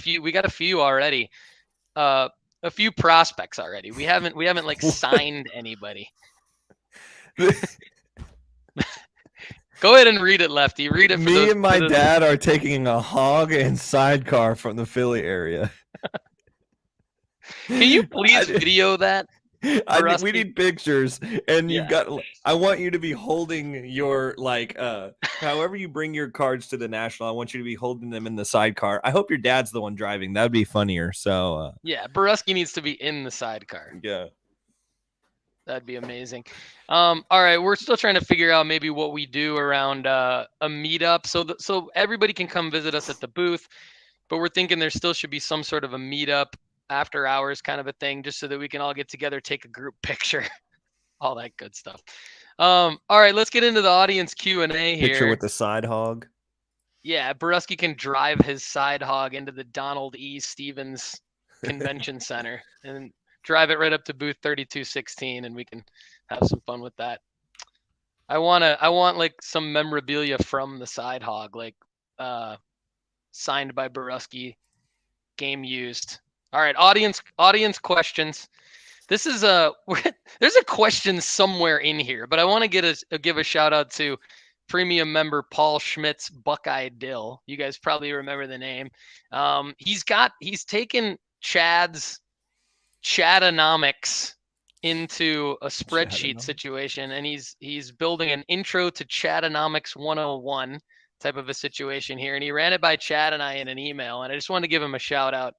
few already. A few prospects already. We haven't like signed anybody. Go ahead and read it, Lefty. Read it. Me and my dad are taking a hog and sidecar from the Philly area. Can you please video that? We need pictures, and you've got. I want you to be holding your however you bring your cards to the national. I want you to be holding them in the sidecar. I hope your dad's the one driving. That'd be funnier. So yeah, Borusky needs to be in the sidecar. Yeah. That'd be amazing. All right, we're still trying to figure out maybe what we do around a meetup, so everybody can come visit us at the booth. But we're thinking there still should be some sort of a meetup after hours kind of a thing, just so that we can all get together, take a group picture, all that good stuff. All right, let's get into the audience Q&A here. Picture with the side hog. Yeah, Borusky can drive his side hog into the Donald E. Stevens Convention Center and drive it right up to booth 3216, and we can have some fun with that. I want like some memorabilia from the side hog, like signed by Borusky, game used. All right, audience questions. This is there's a question somewhere in here, but I want to give a shout out to premium member Paul Schmidt's Buckeye Dill. You guys probably remember the name. He's taken Chad's Chadonomics into a spreadsheet situation, and he's building an intro to Chadonomics 101 type of a situation here, and he ran it by Chad and I in an email, and I just wanted to give him a shout out.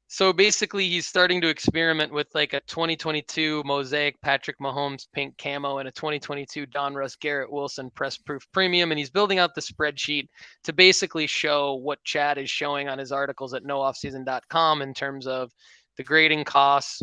So basically he's starting to experiment with like a 2022 Mosaic Patrick Mahomes pink camo and a 2022 Donruss Garrett Wilson press proof premium, and he's building out the spreadsheet to basically show what Chad is showing on his articles at nooffseason.com in terms of the grading costs,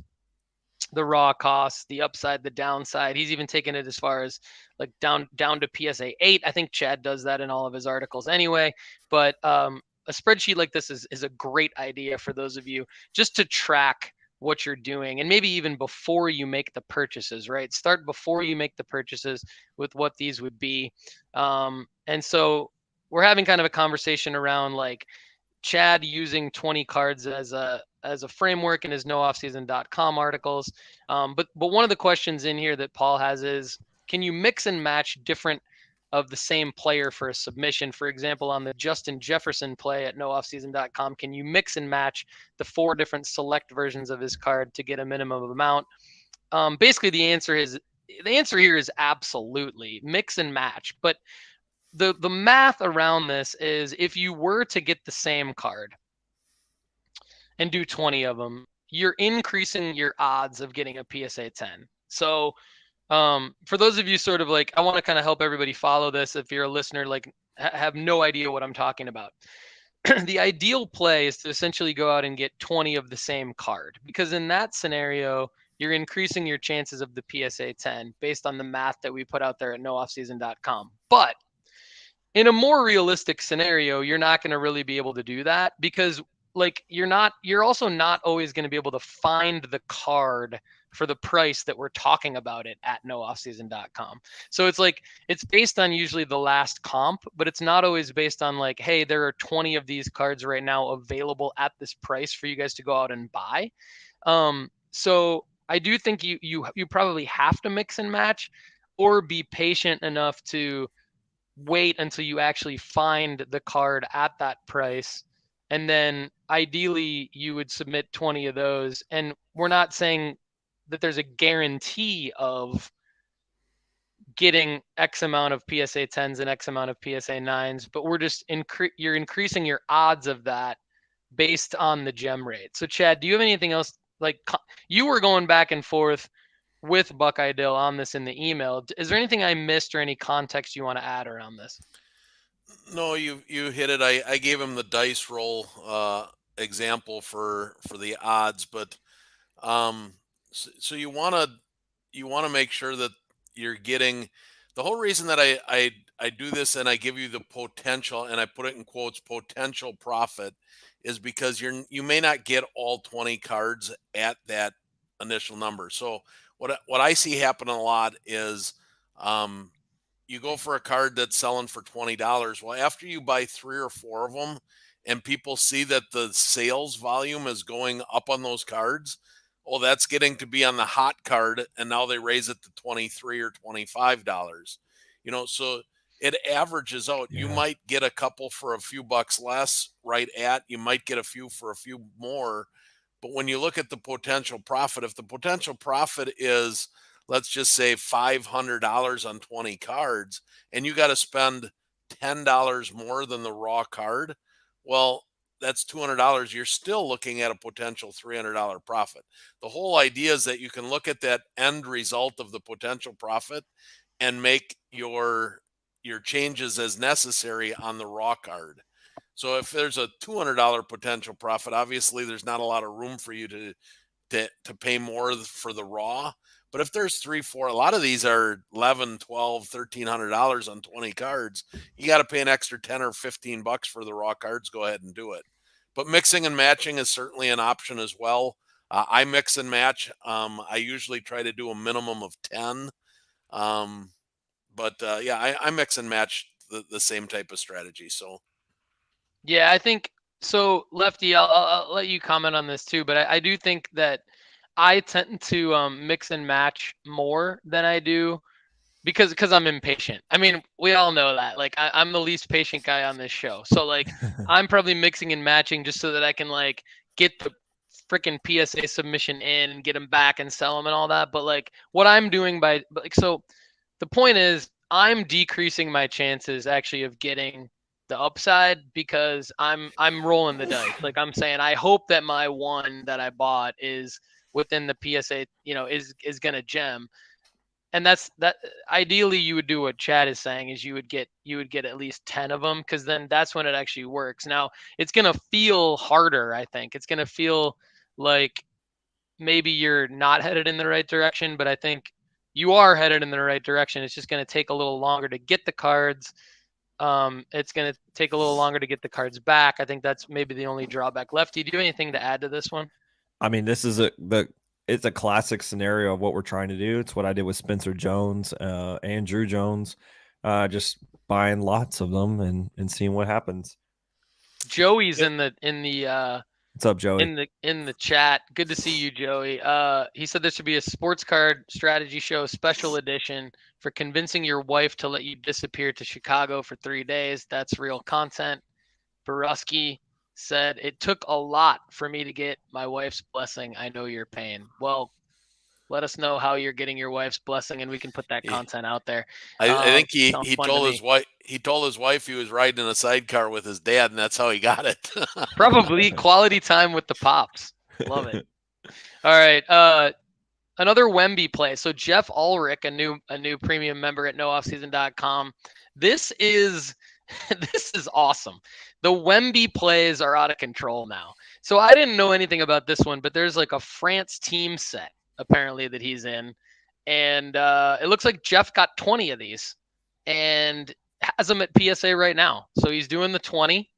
the raw costs, the upside, the downside. He's even taken it as far as like down to PSA 8. I think Chad does that in all of his articles anyway. But a spreadsheet like this is a great idea for those of you just to track what you're doing, and maybe even before you make the purchases, right? Start before you make the purchases with what these would be. And so we're having kind of a conversation around like Chad using 20 cards as a framework in his nooffseason.com articles. But one of the questions in here that Paul has is, can you mix and match different of the same player for a submission? For example, on the Justin Jefferson play at nooffseason.com, can you mix and match the 4 different select versions of his card to get a minimum amount? Basically, the answer here is absolutely mix and match. But the math around this is, if you were to get the same card and do 20 of them, you're increasing your odds of getting a PSA 10. So for those of you sort of like, I want to kind of help everybody follow this. If you're a listener, like have no idea what I'm talking about. The ideal play is to essentially go out and get 20 of the same card, because in that scenario, you're increasing your chances of the PSA 10 based on the math that we put out there at nooffseason.com. But in a more realistic scenario, you're not going to really be able to do that, because like you're also not always going to be able to find the card for the price that we're talking about it at nooffseason.com. So it's like, it's based on usually the last comp, but it's not always based on like, hey, there are 20 of these cards right now available at this price for you guys to go out and buy. So I do think you probably have to mix and match, or be patient enough to wait until you actually find the card at that price. And then ideally you would submit 20 of those. And we're not saying that there's a guarantee of getting X amount of PSA 10s and X amount of PSA 9s, but we're just you're increasing your odds of that based on the gem rate. So Chad, do you have anything else? Like, you were going back and forth with Buckeye Dill on this in the email. Is there anything I missed or any context you want to add around this? No, you hit it. I gave him the dice roll example for the odds, but so you want to make sure that you're getting the whole reason that I do this, and I give you the potential, and I put it in quotes, potential profit, is because you may not get all 20 cards at that initial number. So what I see happen a lot is you go for a card that's selling for $20. Well, after you buy 3 or 4 of them and people see that the sales volume is going up on those cards, oh, that's getting to be on the hot card, and now they raise it to $23 or $25. So it averages out. Yeah. You might get a couple for a few bucks less you might get a few for a few more. But when you look at the potential profit, if the potential profit is, let's just say, $500 on 20 cards, and you got to spend $10 more than the raw card, well, that's $200. You're still looking at a potential $300 profit. The whole idea is that you can look at that end result of the potential profit and make your changes as necessary on the raw card. So if there's a $200 potential profit, obviously there's not a lot of room for you to pay more for the raw. But if there's 3, 4, a lot of these are $11, $12, $1,300 on 20 cards. You got to pay an extra 10 or 15 bucks for the raw cards. Go ahead and do it. But mixing and matching is certainly an option as well. I mix and match. I usually try to do a minimum of 10. Yeah, I mix and match the same type of strategy. So. Yeah, I think so. Lefty, I'll let you comment on this too, but I do think that I tend to mix and match more than I do because I'm impatient. I mean, we all know that. Like, I'm the least patient guy on this show, so like I'm probably mixing and matching just so that I can like get the freaking PSA submission in and get them back and sell them and all that. But like what I'm doing so the point is, I'm decreasing my chances actually of getting the upside because I'm rolling the dice. Like I'm saying, I hope that my one that I bought is within the PSA, is gonna gem. And that's that. Ideally, you would do what Chad is saying, is you would get at least 10 of them, because then that's when it actually works. Now it's gonna feel harder. I think it's gonna feel like maybe you're not headed in the right direction, but I think you are headed in the right direction. It's just going to take a little longer to get the cards. It's going to take a little longer to get the cards back. I think that's maybe the only drawback left. Do you have anything to add to this one? I mean, this is it's a classic scenario of what we're trying to do. It's what I did with Spencer Jones and Drew Jones, just buying lots of them and seeing what happens. Joey's in the what's up, Joey? in the chat. Good to see you, Joey. He said there should be a sports card strategy show special edition for convincing your wife to let you disappear to Chicago for 3 days. That's real content. Borusky said it took a lot for me to get my wife's blessing. I know your pain. Well, let us know how you're getting your wife's blessing, and we can put that content out there. I think he told his wife he was riding in a sidecar with his dad, and that's how he got it. Probably quality time with the pops. Love it. All right. Another Wemby play. So Jeff Ulrich, a new premium member at nooffseason.com. This is awesome. The Wemby plays are out of control now. So I didn't know anything about this one, but there's like a France team set apparently that he's in. And it looks like Jeff got 20 of these and has them at PSA right now. So he's doing the 20.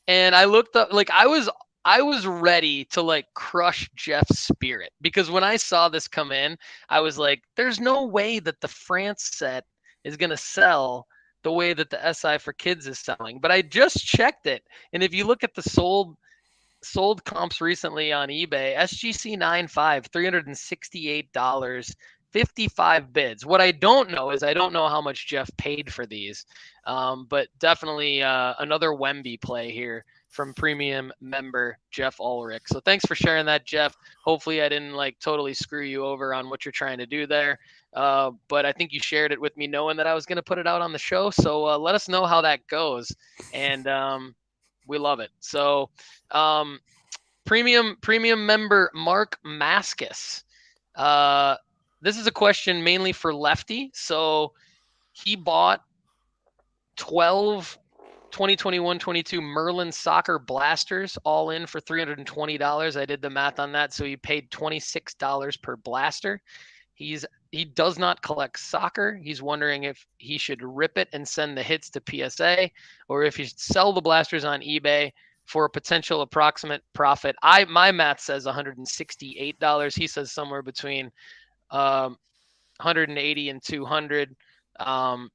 And I looked up, like I was ready to like crush Jeff's spirit, because when I saw this come in, I was like, there's no way that the France set is going to sell the way that the SI for kids is selling. But I just checked it. And if you look at the sold comps recently on eBay, SGC 95, $368, 55 bids. What I don't know is I don't know how much Jeff paid for these, but definitely another Wemby play here from premium member Jeff Ulrich. So thanks for sharing that, Jeff. Hopefully I didn't like totally screw you over on what you're trying to do there. But I think you shared it with me knowing that I was going to put it out on the show. So let us know how that goes. And we love it. So premium member Mark Maskus. This is a question mainly for Lefty. So he bought 12 2021-22 Merlin Soccer Blasters all in for $320. I did the math on that. So he paid $26 per blaster. He does not collect soccer. He's wondering if he should rip it and send the hits to PSA, or if he should sell the blasters on eBay for a potential approximate profit. My math says $168. He says somewhere between 180 and 200.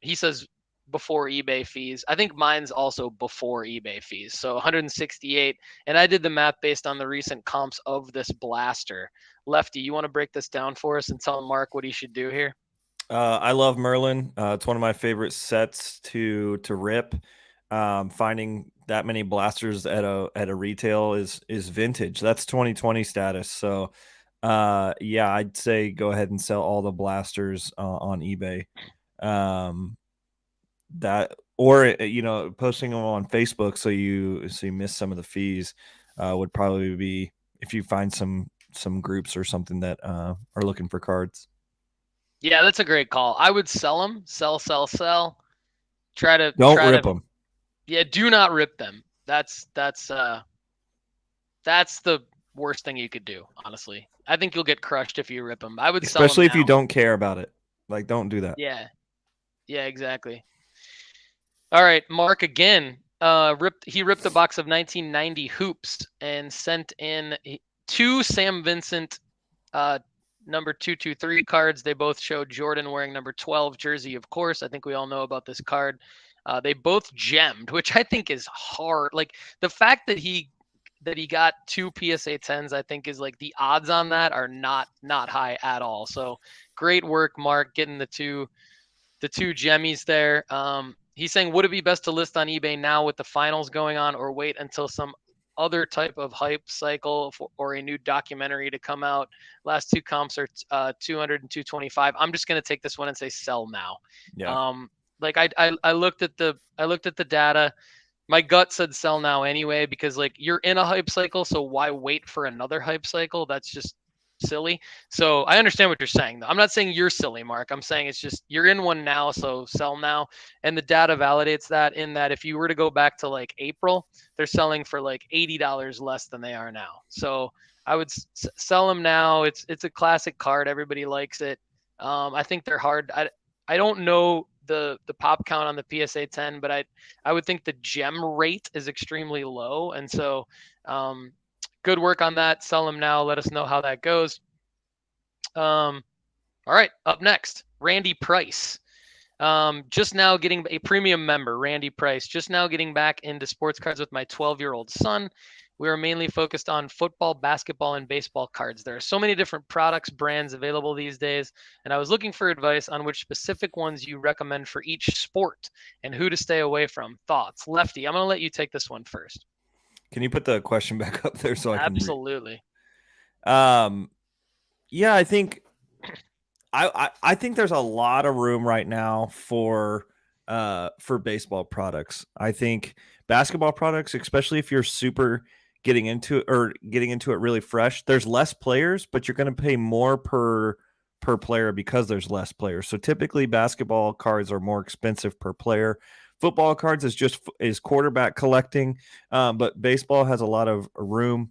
He says before eBay fees. I think mine's also before eBay fees. So 168. And I did the math based on the recent comps of this blaster. Lefty, you want to break this down for us and tell Mark what he should do here? I love Merlin. It's one of my favorite sets to rip. Finding that many blasters at a retail is vintage. That's 2020 status. So yeah, I'd say go ahead and sell all the blasters on eBay. That, or posting them on Facebook so you miss some of the fees would probably be, if you find some groups or something that are looking for cards. Yeah, that's a great call. I would sell them. Sell. Don't rip them. Yeah, do not rip them. That's the worst thing you could do, honestly. I think you'll get crushed if you rip them. I would sell them, especially if you don't care about it. Like, don't do that. Yeah, exactly. All right, Mark again. He ripped a box of 1990 hoops and sent in 2 Sam Vincent number 223 cards. They both showed Jordan wearing number 12 jersey, of course. I think we all know about this card. They both gemmed, which I think is hard. Like the fact that he got 2 PSA 10s, I think is like the odds on that are not high at all. So great work, Mark, getting the two gemmies there. He's saying, would it be best to list on eBay now with the finals going on, or wait until some other type of hype cycle or a new documentary to come out? Last 2 comps are 200 and 225. I'm just going to take this one and say sell now. Yeah. Like I looked at the data. My gut said sell now anyway, because like you're in a hype cycle. So why wait for another hype cycle? That's just silly. So I understand what you're saying, though. I'm not saying you're silly, Mark. I'm saying it's just you're in one now, so sell now. And the data validates that in that if you were to go back to like April, they're selling for like $80 less than they are now. So I would sell them now. It's a classic card. Everybody likes it. I think they're hard. I don't know the pop count on the PSA 10, but I would think the gem rate is extremely low, and so good work on that. Sell them now. Let us know how that goes. All right, up next, Randy Price. Just now getting a premium member, Randy Price. Just now getting back into sports cards with my 12-year-old son. We are mainly focused on football, basketball, and baseball cards. There are so many different products, brands available these days, and I was looking for advice on which specific ones you recommend for each sport and who to stay away from. Thoughts? Lefty, I'm going to let you take this one first. Can you put the question back up there so I can Absolutely. Yeah, I think I think there's a lot of room right now for baseball products. I think basketball products, especially if you're super getting into it really fresh, there's less players, but you're going to pay more per player because there's less players. So typically basketball cards are more expensive per player. Football cards is quarterback collecting, but baseball has a lot of room.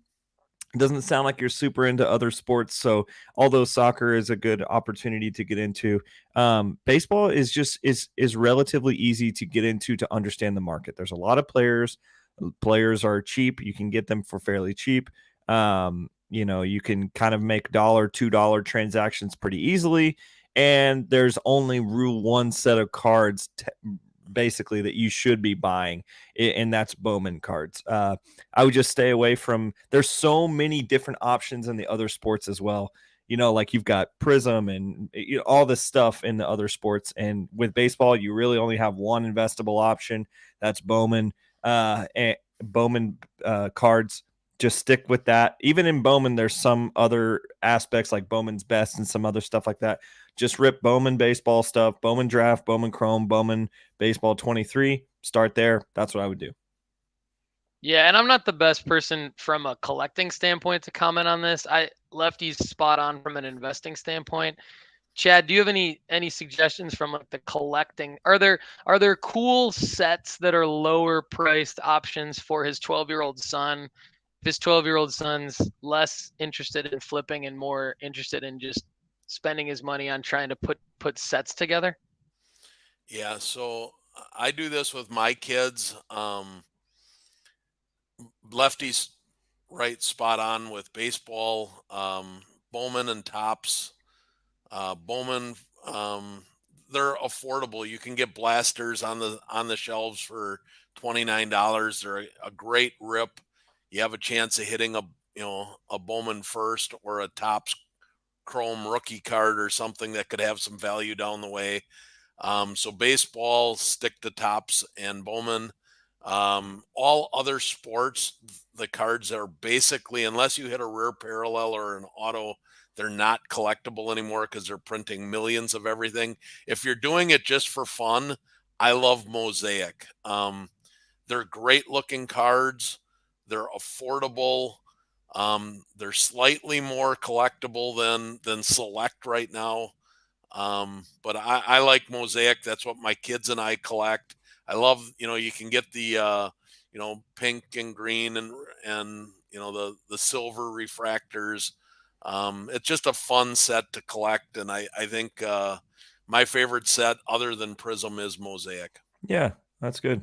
It doesn't sound like you're super into other sports, so although soccer is a good opportunity to get into, baseball is relatively easy to get into to understand the market. There's a lot of players. Players are cheap. You can get them for fairly cheap. You can kind of make $1, $2 transactions pretty easily, and there's only one set of cards basically that you should be buying, and that's Bowman cards. I would just stay away from, there's so many different options in the other sports as well. Like you've got Prism and all this stuff in the other sports, and with baseball you really only have one investable option. That's Bowman. And Bowman cards, just stick with that. Even in Bowman there's some other aspects like Bowman's Best and some other stuff like that. Just rip Bowman baseball stuff, Bowman Draft, Bowman Chrome, Bowman Baseball 23. Start there. That's what I would do. Yeah, and I'm not the best person from a collecting standpoint to comment on this. Lefty's spot on from an investing standpoint. Chad, do you have any suggestions from like the collecting? Are there cool sets that are lower priced options for his 12-year-old son? If his 12-year-old son's less interested in flipping and more interested in just spending his money on trying to put sets together? Yeah, so I do this with my kids. Lefty's right spot on with baseball. Bowman and Tops. Bowman, they're affordable. You can get blasters on the shelves for $29. They're a great rip. You have a chance of hitting a Bowman first or a Tops Chrome rookie card or something that could have some value down the way. So baseball, stick to Tops and Bowman. All other sports, the cards are basically, unless you hit a rare parallel or an auto, they're not collectible anymore because they're printing millions of everything. If you're doing it just for fun, I love Mosaic. They're great looking cards. They're affordable. They're slightly more collectible than Select right now. But I like Mosaic. That's what my kids and I collect. I love, you can get the, pink and green and the silver refractors. It's just a fun set to collect. And I think my favorite set other than Prism is Mosaic. Yeah, that's good.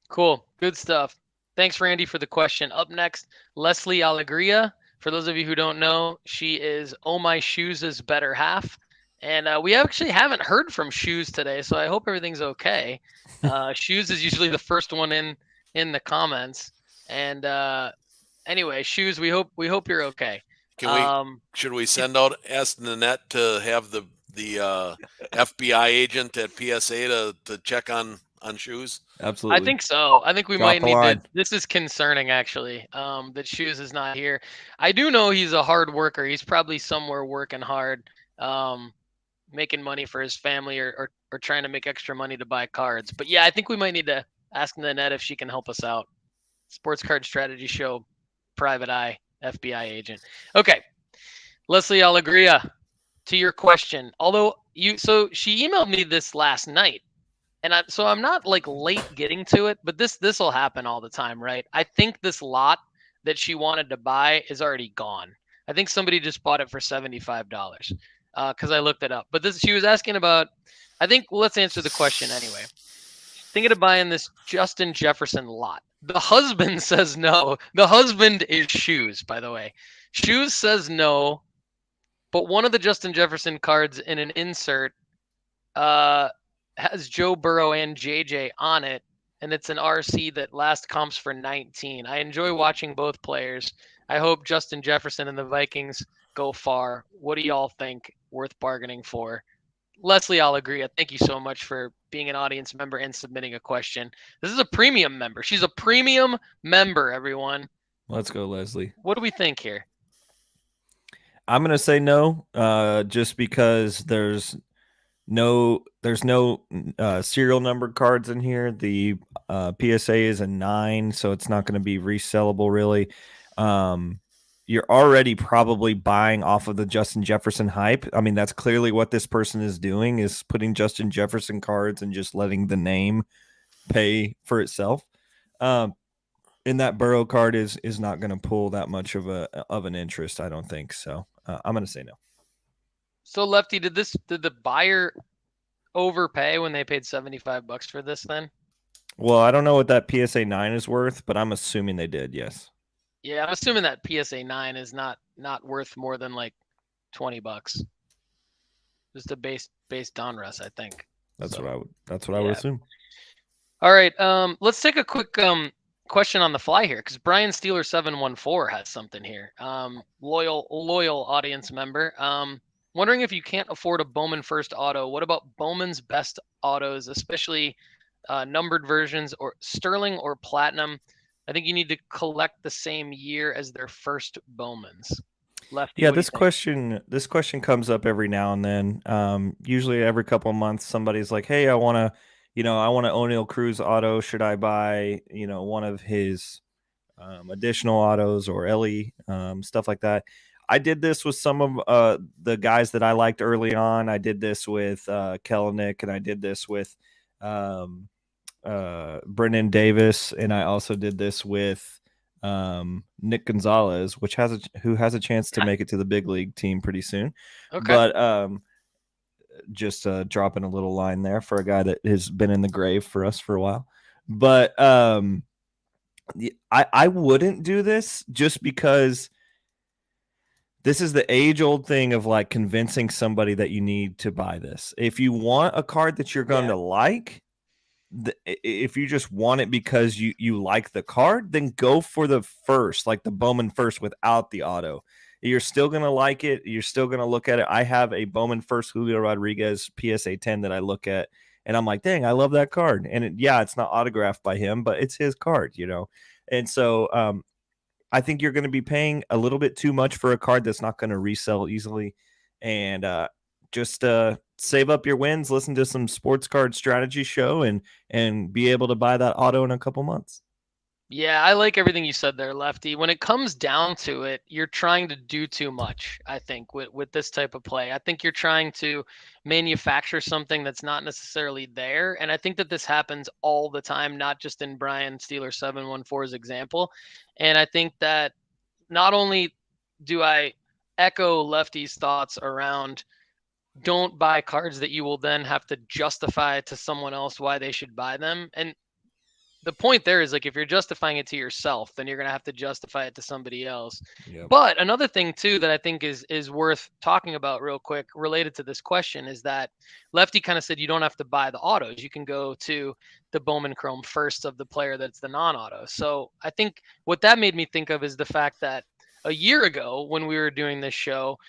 Cool. Good stuff. Thanks, Randy, for the question. Up next, Leslie Alegria. For those of you who don't know, she is Oh My Shoes' better half. And we actually haven't heard from Shoes today, so I hope everything's okay. Shoes is usually the first one in the comments. And anyway, Shoes, we hope you're okay. Should we send out Ask Nanette to have the FBI agent at PSA to check on Shoes? Absolutely. I think so. I think we might need line. to. This is concerning, actually, that Shoes is not here. I do know he's a hard worker. He's probably somewhere working hard, making money for his family or trying to make extra money to buy cards. But yeah, I think we might need to ask Nanette if she can help us out. Sports Card Strategy Show, Private Eye, FBI agent. Okay. Leslie Alegria, to your question. Although she emailed me this last night, and I'm not like late getting to it, but this will happen all the time, right? I think this lot that she wanted to buy is already gone. I think somebody just bought it for $75 because I looked it up. But she was asking about. I think let's answer the question anyway. Thinking of buying this Justin Jefferson lot. The husband says no. The husband is Shoes, by the way. Shoes says no, but one of the Justin Jefferson cards in an insert has Joe Burrow and JJ on it, and it's an RC that last comps for 19. I enjoy watching both players. I hope Justin Jefferson and the Vikings go far. What do y'all think? Worth bargaining for? Leslie Alegria, thank you so much for being an audience member and submitting a question. This is a premium member. She's a premium member, everyone. Let's go, Leslie. What do we think here? I'm going to say no, just because there's no serial numbered cards in here. The PSA is a 9, so it's not going to be resellable really. You're already probably buying off of the Justin Jefferson hype. I mean, that's clearly what this person is doing, is putting Justin Jefferson cards and just letting the name pay for itself. And that Burrow card is not going to pull that much of an interest, I don't think. So I'm going to say no. So Lefty, did the buyer overpay when they paid $75 for this then? Well, I don't know what that PSA 9 is worth, but I'm assuming they did, yes. Yeah, I'm assuming that PSA 9 is not worth more than like $20. Just a base Donruss, I think. That's what I would assume. All right, let's take a quick question on the fly here, because Brian Steeler 714 has something here. Loyal audience member. Wondering if you can't afford a Bowman first auto, what about Bowman's best autos, especially numbered versions or Sterling or Platinum? I think you need to collect the same year as their first Bowmans. Lefty, yeah, this question comes up every now and then. Usually every couple of months, somebody's like, "Hey, I want to O'Neal Cruz auto. Should I buy, one of his additional autos or Ellie, stuff like that?" I did this with some of the guys that I liked early on. I did this with Kellenick, and I did this with Brennan Davis, and I also did this with Nick Gonzalez, who has a chance to make it to the big league team pretty soon. Okay. But just dropping a little line there for a guy that has been in the grave for us for a while. But I wouldn't do this just because this is the age-old thing of like convincing somebody that you need to buy this. If you want a card that you're going to like, if you just want it because you like the card, then go for the first, like the Bowman first without the auto. You're still going to like it. You're still going to look at it. I have a Bowman first Julio Rodriguez PSA 10 that I look at, and I'm like, dang, I love that card. And it's not autographed by him, but it's his card, And so I think you're going to be paying a little bit too much for a card that's not going to resell easily. And just save up your wins, listen to some sports card strategy show, and be able to buy that auto in a couple months. Yeah, I like everything you said there, Lefty. When it comes down to it, you're trying to do too much, I think, with this type of play. I think you're trying to manufacture something that's not necessarily there. And I think that this happens all the time, not just in Brian Steeler 714's example. And I think that not only do I echo Lefty's thoughts around don't buy cards that you will then have to justify to someone else why they should buy them. And the point there is, like, if you're justifying it to yourself, then you're going to have to justify it to somebody else. Yep. But another thing too that I think is worth talking about real quick related to this question is that Lefty kind of said you don't have to buy the autos. You can go to the Bowman Chrome first of the player that's the non-auto. So I think what that made me think of is the fact that a year ago when we were doing this show,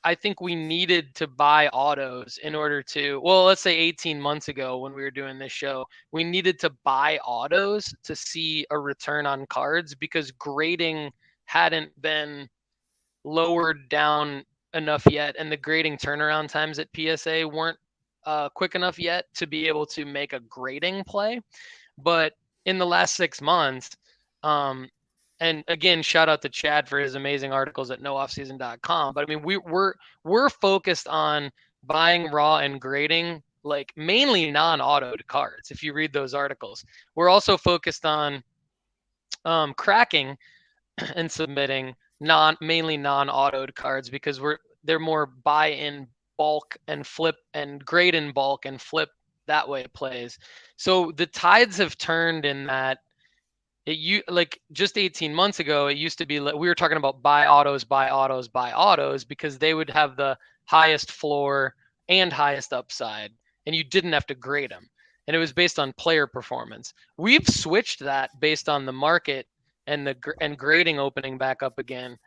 I think we needed to buy autos in order to, well, let's say 18 months ago when we were doing this show, we needed to buy autos to see a return on cards because grading hadn't been lowered down enough yet. And the grading turnaround times at PSA weren't quick enough yet to be able to make a grading play. But in the last 6 months, and again, shout out to Chad for his amazing articles at nooffseason.com. But I mean, we're focused on buying raw and grading like mainly non-autoed cards. If you read those articles, we're also focused on cracking and submitting mainly non-autoed cards because they're more buy in bulk and flip and grade in bulk and flip that way it plays. So the tides have turned in that like just 18 months ago it used to be like we were talking about buy autos because they would have the highest floor and highest upside and you didn't have to grade them and it was based on player performance. We've switched that based on the market and grading opening back up again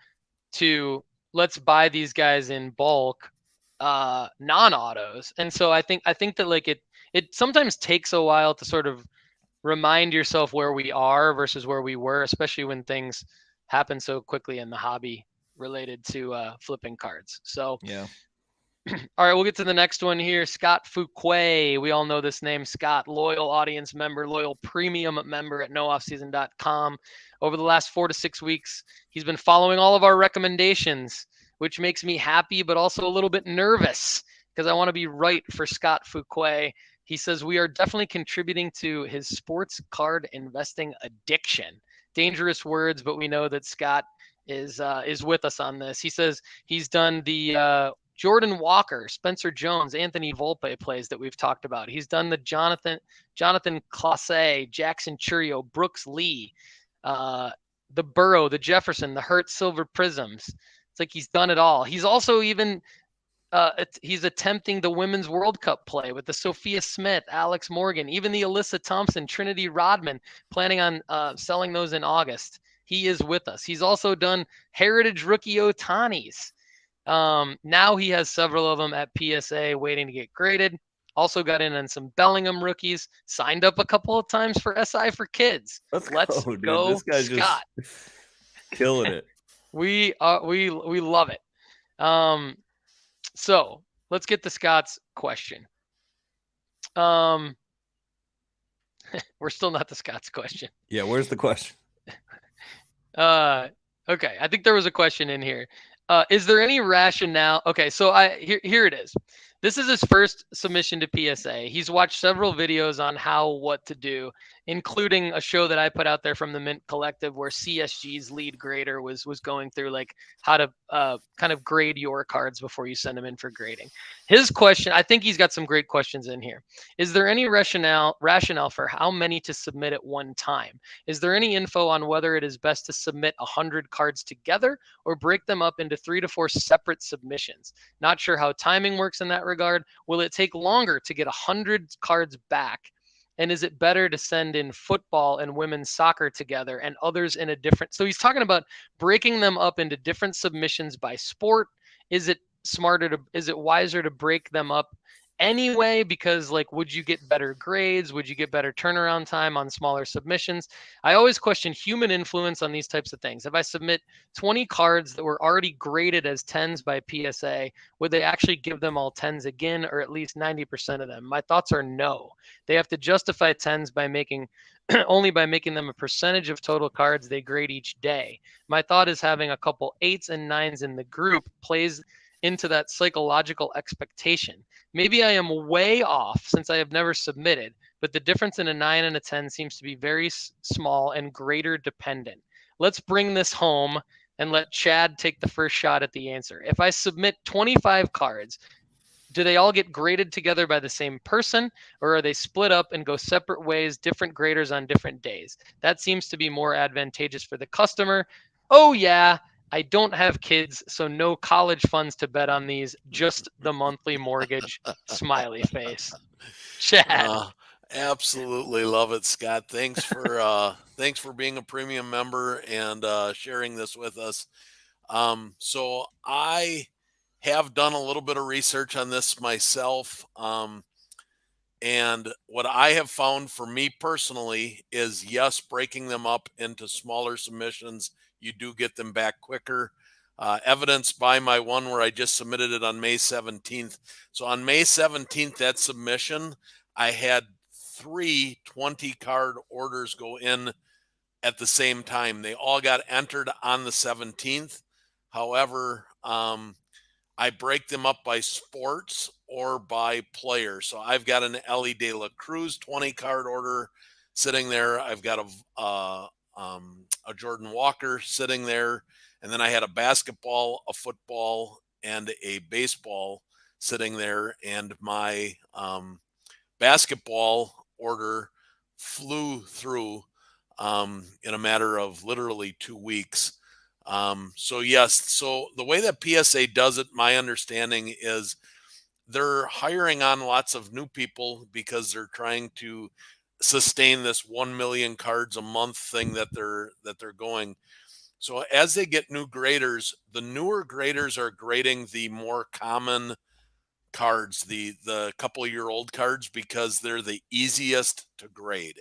to let's buy these guys in bulk non-autos. And so I think that like it sometimes takes a while to sort of remind yourself where we are versus where we were, especially when things happen so quickly in the hobby related to flipping cards. So, yeah. All right, we'll get to the next one here. Scott Fuquay. We all know this name. Scott, loyal audience member, loyal premium member at nooffseason.com. Over the last 4 to 6 weeks, he's been following all of our recommendations, which makes me happy, but also a little bit nervous because I want to be right for Scott Fuquay. He says we are definitely contributing to his sports card investing addiction. Dangerous words, but we know that Scott is with us on this. He says he's done the Jordan Walker, Spencer Jones, Anthony Volpe plays that we've talked about. He's done the Jonathan Clase, Jackson Churio, Brooks Lee, the Burrow, the Jefferson, the Hurt Silver Prisms. It's like he's done it all. He's also even he's attempting the Women's World Cup play with the Sophia Smith, Alex Morgan, even the Alyssa Thompson, Trinity Rodman, planning on selling those in August. He is with us. He's also done Heritage Rookie Otanis. Now he has several of them at PSA waiting to get graded. Also got in on some Bellingham rookies. Signed up a couple of times for SI for Kids. Let's go, This guy's Scott. Just killing it. We love it. So let's get to Scott's question. We're still not to Scott's question. Yeah, where's the question? Okay, I think there was a question in here. Is there any rationale? Okay, so here it is. This is his first submission to PSA. He's watched several videos on what to do, including a show that I put out there from the Mint Collective where CSG's lead grader was going through like how to kind of grade your cards before you send them in for grading. His question, I think he's got some great questions in here. Is there any rationale for how many to submit at one time? Is there any info on whether it is best to submit 100 cards together or break them up into 3 to 4 separate submissions? Not sure how timing works in that regard. Will it take longer to get 100 cards back? And is it better to send in football and women's soccer together and others in a different? So he's talking about breaking them up into different submissions by sport. Is it wiser to break them up anyway? Because like, would you get better grades? Would you get better turnaround time on smaller submissions? I always question human influence on these types of things. If I submit 20 cards that were already graded as 10s by PSA, would they actually give them all 10s again, or at least 90% of them? My thoughts are no. They have to justify 10s by making only by making them a percentage of total cards they grade each day. My thought is having a couple 8s and 9s in the group plays into that psychological expectation. Maybe I am way off since I have never submitted, but the difference in a 9 and a 10 seems to be very small and grader dependent. Let's bring this home and let Chad take the first shot at the answer. If I submit 25 cards, do they all get graded together by the same person, or are they split up and go separate ways, different graders on different days? That seems to be more advantageous for the customer. Oh yeah, I don't have kids, so no college funds to bet on these, just the monthly mortgage, smiley face. Chad. Absolutely love it, Scott. Thanks for being a premium member and sharing this with us. So I have done a little bit of research on this myself. And what I have found for me personally is, yes, breaking them up into smaller submissions, you do get them back quicker. Evidenced by my one where I just submitted it on May 17th. So on May 17th, that submission, I had 3 20-card orders go in at the same time. They all got entered on the 17th. However, I break them up by sports or by player. So I've got an Ellie De La Cruz 20 card order sitting there. I've got a Jordan Walker sitting there. And then I had a basketball, a football, and a baseball sitting there. And my basketball order flew through in a matter of literally 2 weeks. So yes, so the way that PSA does it, my understanding is they're hiring on lots of new people because they're trying to sustain this 1 million cards a month thing that they're going. So as they get new graders, the newer graders are grading the more common cards, the couple-year-old cards, because they're the easiest to grade.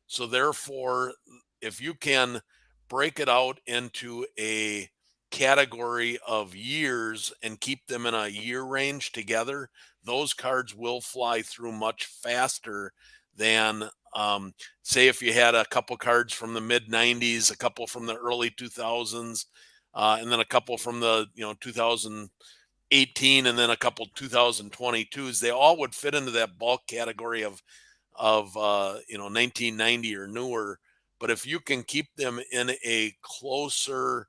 So therefore, if you can break it out into a category of years and keep them in a year range together, those cards will fly through much faster than say if you had a couple cards from the mid 90s, a couple from the early 2000s, and then a couple from the 2018, and then a couple 2022s. They all would fit into that bulk category of 1990 or newer. But if you can keep them in a closer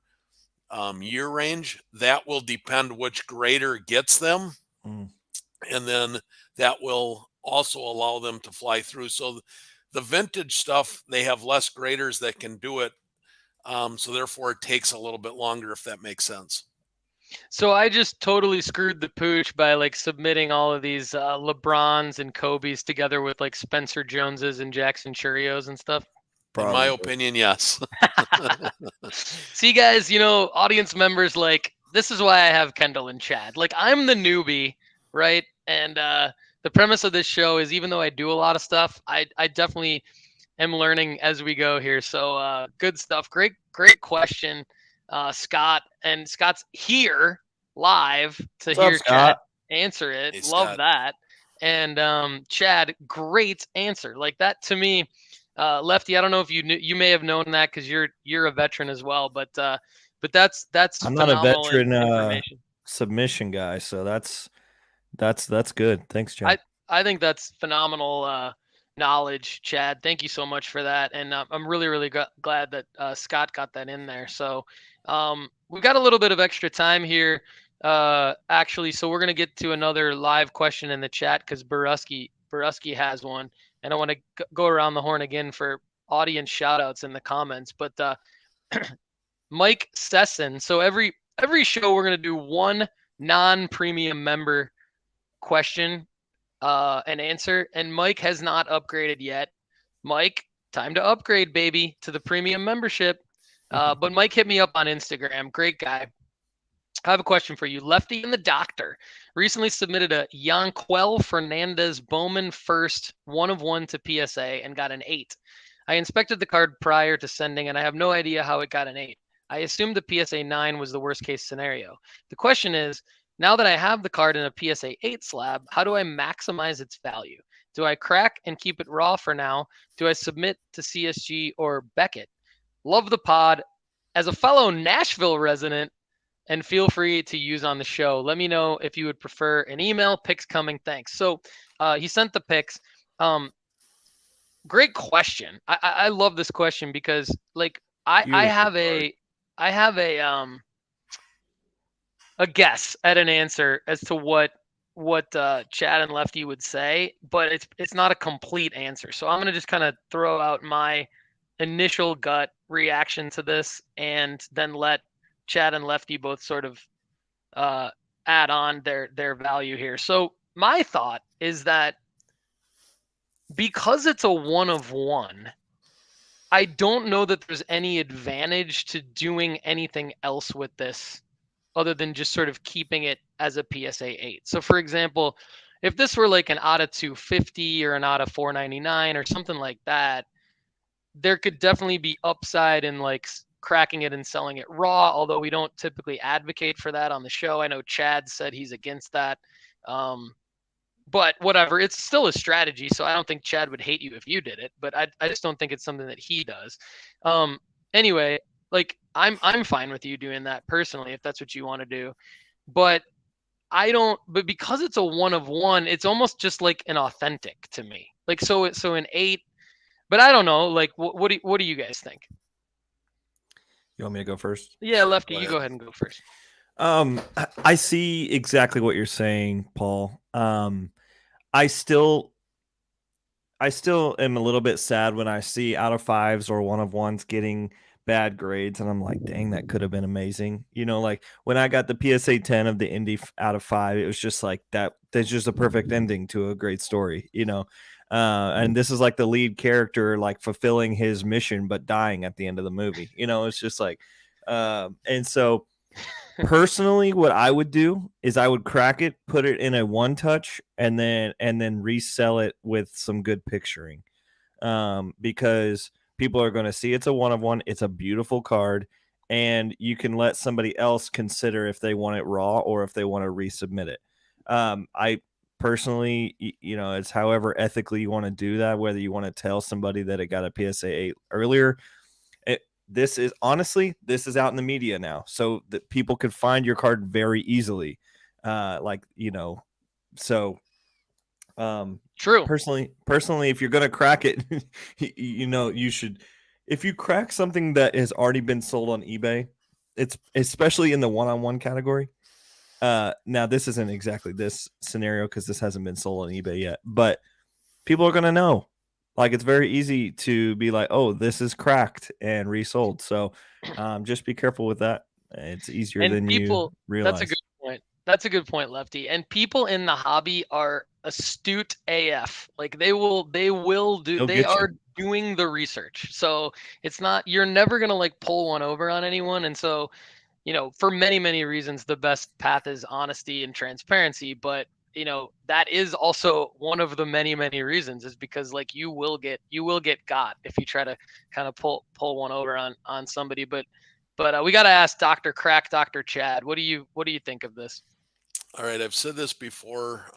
year range, that will depend which grader gets them. And then that will also allow them to fly through. So the vintage stuff, they have less graders that can do it. So therefore it takes a little bit longer, if that makes sense. So I just totally screwed the pooch by like submitting all of these LeBrons and Kobe's together with like Spencer Joneses and Jackson Churios and stuff. Probably. In my opinion, yes. See, guys, audience members, like, this is why I have Kendall and Chad. Like, I'm the newbie, right? And the premise of this show is, even though I do a lot of stuff, I definitely am learning as we go here. So good stuff. Great question, Scott. And Scott's here live to What's hear up, Scott? Chad answer it. Hey, Love Scott. that. And Chad, great answer. Like, that to me, Lefty, I don't know if you may have known that because you're a veteran as well, but that's I'm not a phenomenal veteran information. submission guy, so that's good. Thanks, Chad. I think that's phenomenal knowledge, Chad. Thank you so much for that, and I'm really glad that Scott got that in there. So we've got a little bit of extra time here, actually, so we're gonna get to another live question in the chat because Boruski has one. And I want to go around the horn again for audience shout outs in the comments. But Mike Sesson. So every show we're going to do one non-premium member question and answer. And Mike has not upgraded yet. Mike, time to upgrade, baby, to the premium membership. But Mike hit me up on Instagram. Great guy. I have a question for you. Lefty and the Doctor recently submitted a Guell Fernandez Bowman first 1/1 to PSA and got an 8. I inspected the card prior to sending, and I have no idea how it got an 8. I assumed the PSA 9 was the worst case scenario. The question is, now that I have the card in a PSA 8 slab, how do I maximize its value? Do I crack and keep it raw for now? Do I submit to CSG or Beckett? Love the pod. As a fellow Nashville resident, and feel free to use on the show. Let me know if you would prefer an email. Pics coming. Thanks. So he sent the pics. Great question. I love this question because, like, I have a guess at an answer as to what Chad and Lefty would say, but it's not a complete answer. So I'm gonna just kind of throw out my initial gut reaction to this, and then let Chad and Lefty both sort of add on their value here. So my thought is that because it's a 1/1, I don't know that there's any advantage to doing anything else with this other than just sort of keeping it as a PSA 8. So for example, if this were like an ATA 250 or an ATA 499 or something like that, there could definitely be upside in like cracking it and selling it raw, although we don't typically advocate for that on the show. I know Chad said he's against that. but whatever, it's still a strategy. So I don't think Chad would hate you if you did it, but I just don't think it's something that he does. Anyway, like I'm fine with you doing that personally if that's what you want to do, but but because it's a 1 of 1, it's almost just like an authentic to me. Like so an 8, but I don't know. Like what do you guys think? You want me to go first? Yeah, Sure, Lefty, go you ahead. go ahead and go first. I see exactly what you're saying, Paul. I still am a little bit sad when I see out of 5s or 1 of 1s getting bad grades, and I'm like, dang, that could have been amazing. Like when I got the PSA 10 of the Indy out of 5, it was just like that. That's just a perfect ending to a great story. And this is like the lead character, like fulfilling his mission, but dying at the end of the movie. It's just like, and so personally, what I would do is I would crack it, put it in a 1-touch, and then resell it with some good picturing. Because people are going to see it's a 1 of 1. It's a beautiful card, and you can let somebody else consider if they want it raw or if they want to resubmit it. I personally, it's however ethically you want to do that. Whether you want to tell somebody that it got a PSA 8 earlier. This is out in the media now, so that people could find your card very easily. So True. personally, if you're gonna crack it, you should. If you crack something that has already been sold on eBay, it's especially in the 1-on-1 category. Now this isn't exactly this scenario because this hasn't been sold on eBay yet, but people are gonna know. Like, it's very easy to be like, oh, this is cracked and resold. So just be careful with that. It's easier And than you that's a realize. good point. That's a good point, Lefty. And people in the hobby are astute AF. Like they They'll they get you. are doing the research. So it's not, you're never going to like pull one over on anyone. And so, for many, many reasons, the best path is honesty and transparency. But, that is also one of the many, many reasons, is because like you will get got if you try to kind of pull one over on somebody. But we got to ask Dr. Crack, Dr. Chad, what do you think of this? All right, I've said this before.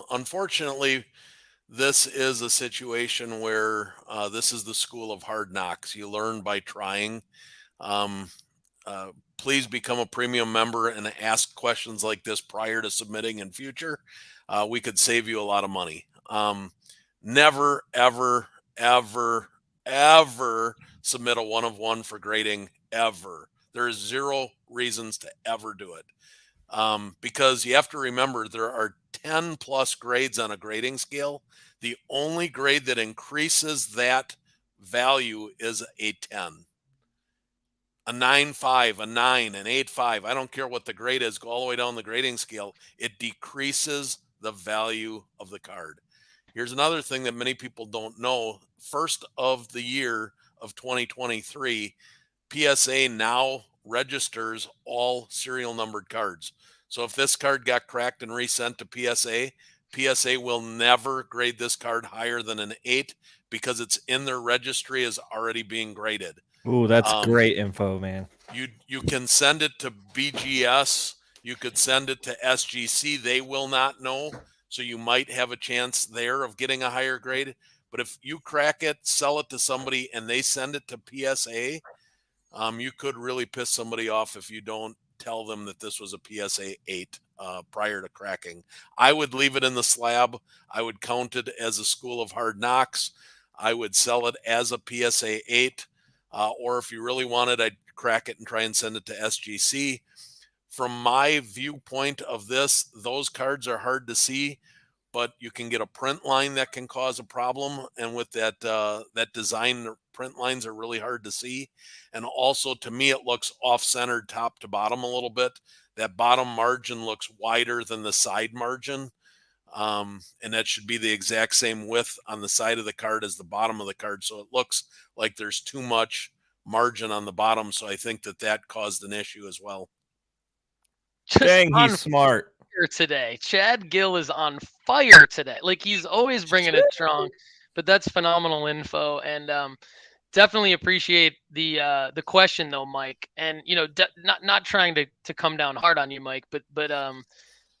Unfortunately, this is a situation where this is the school of hard knocks. You learn by trying. Um, Please become a premium member and ask questions like this prior to submitting in future. We could save you a lot of money. Never, ever, ever, ever submit a 1 of 1 for grading, ever. There's 0 reasons to ever do it. Because you have to remember there are 10 plus grades on a grading scale. The only grade that increases that value is a 10. A 9.5, a 9, an 8.5. I don't care what the grade is, go all the way down the grading scale. It decreases the value of the card. Here's another thing that many people don't know. First of the year of 2023, PSA now registers all serial numbered cards. So if this card got cracked and resent to PSA will never grade this card higher than an 8 because it's in their registry as already being graded. Ooh, that's great info, man. You can send it to BGS. You could send it to SGC. They will not know. So you might have a chance there of getting a higher grade. But if you crack it, sell it to somebody, and they send it to PSA, you could really piss somebody off if you don't tell them that this was a PSA 8 prior to cracking. I would leave it in the slab. I would count it as a school of hard knocks. I would sell it as a PSA 8. Or if you really wanted, I'd crack it and try and send it to SGC. From my viewpoint of this, those cards are hard to see, but you can get a print line that can cause a problem. And with that design, print lines are really hard to see. And also, to me, it looks off-centered top to bottom a little bit. That bottom margin looks wider than the side margin. And that should be the exact same width on the side of the card as the bottom of the card. So it looks like there's too much margin on the bottom. So I think that caused an issue as well. Just Dang, on he's smart. fire today. Chad Guell is on fire today. Like he's always bringing it strong, but that's phenomenal info. And definitely appreciate the question though, Mike. And not trying to come down hard on you, Mike, but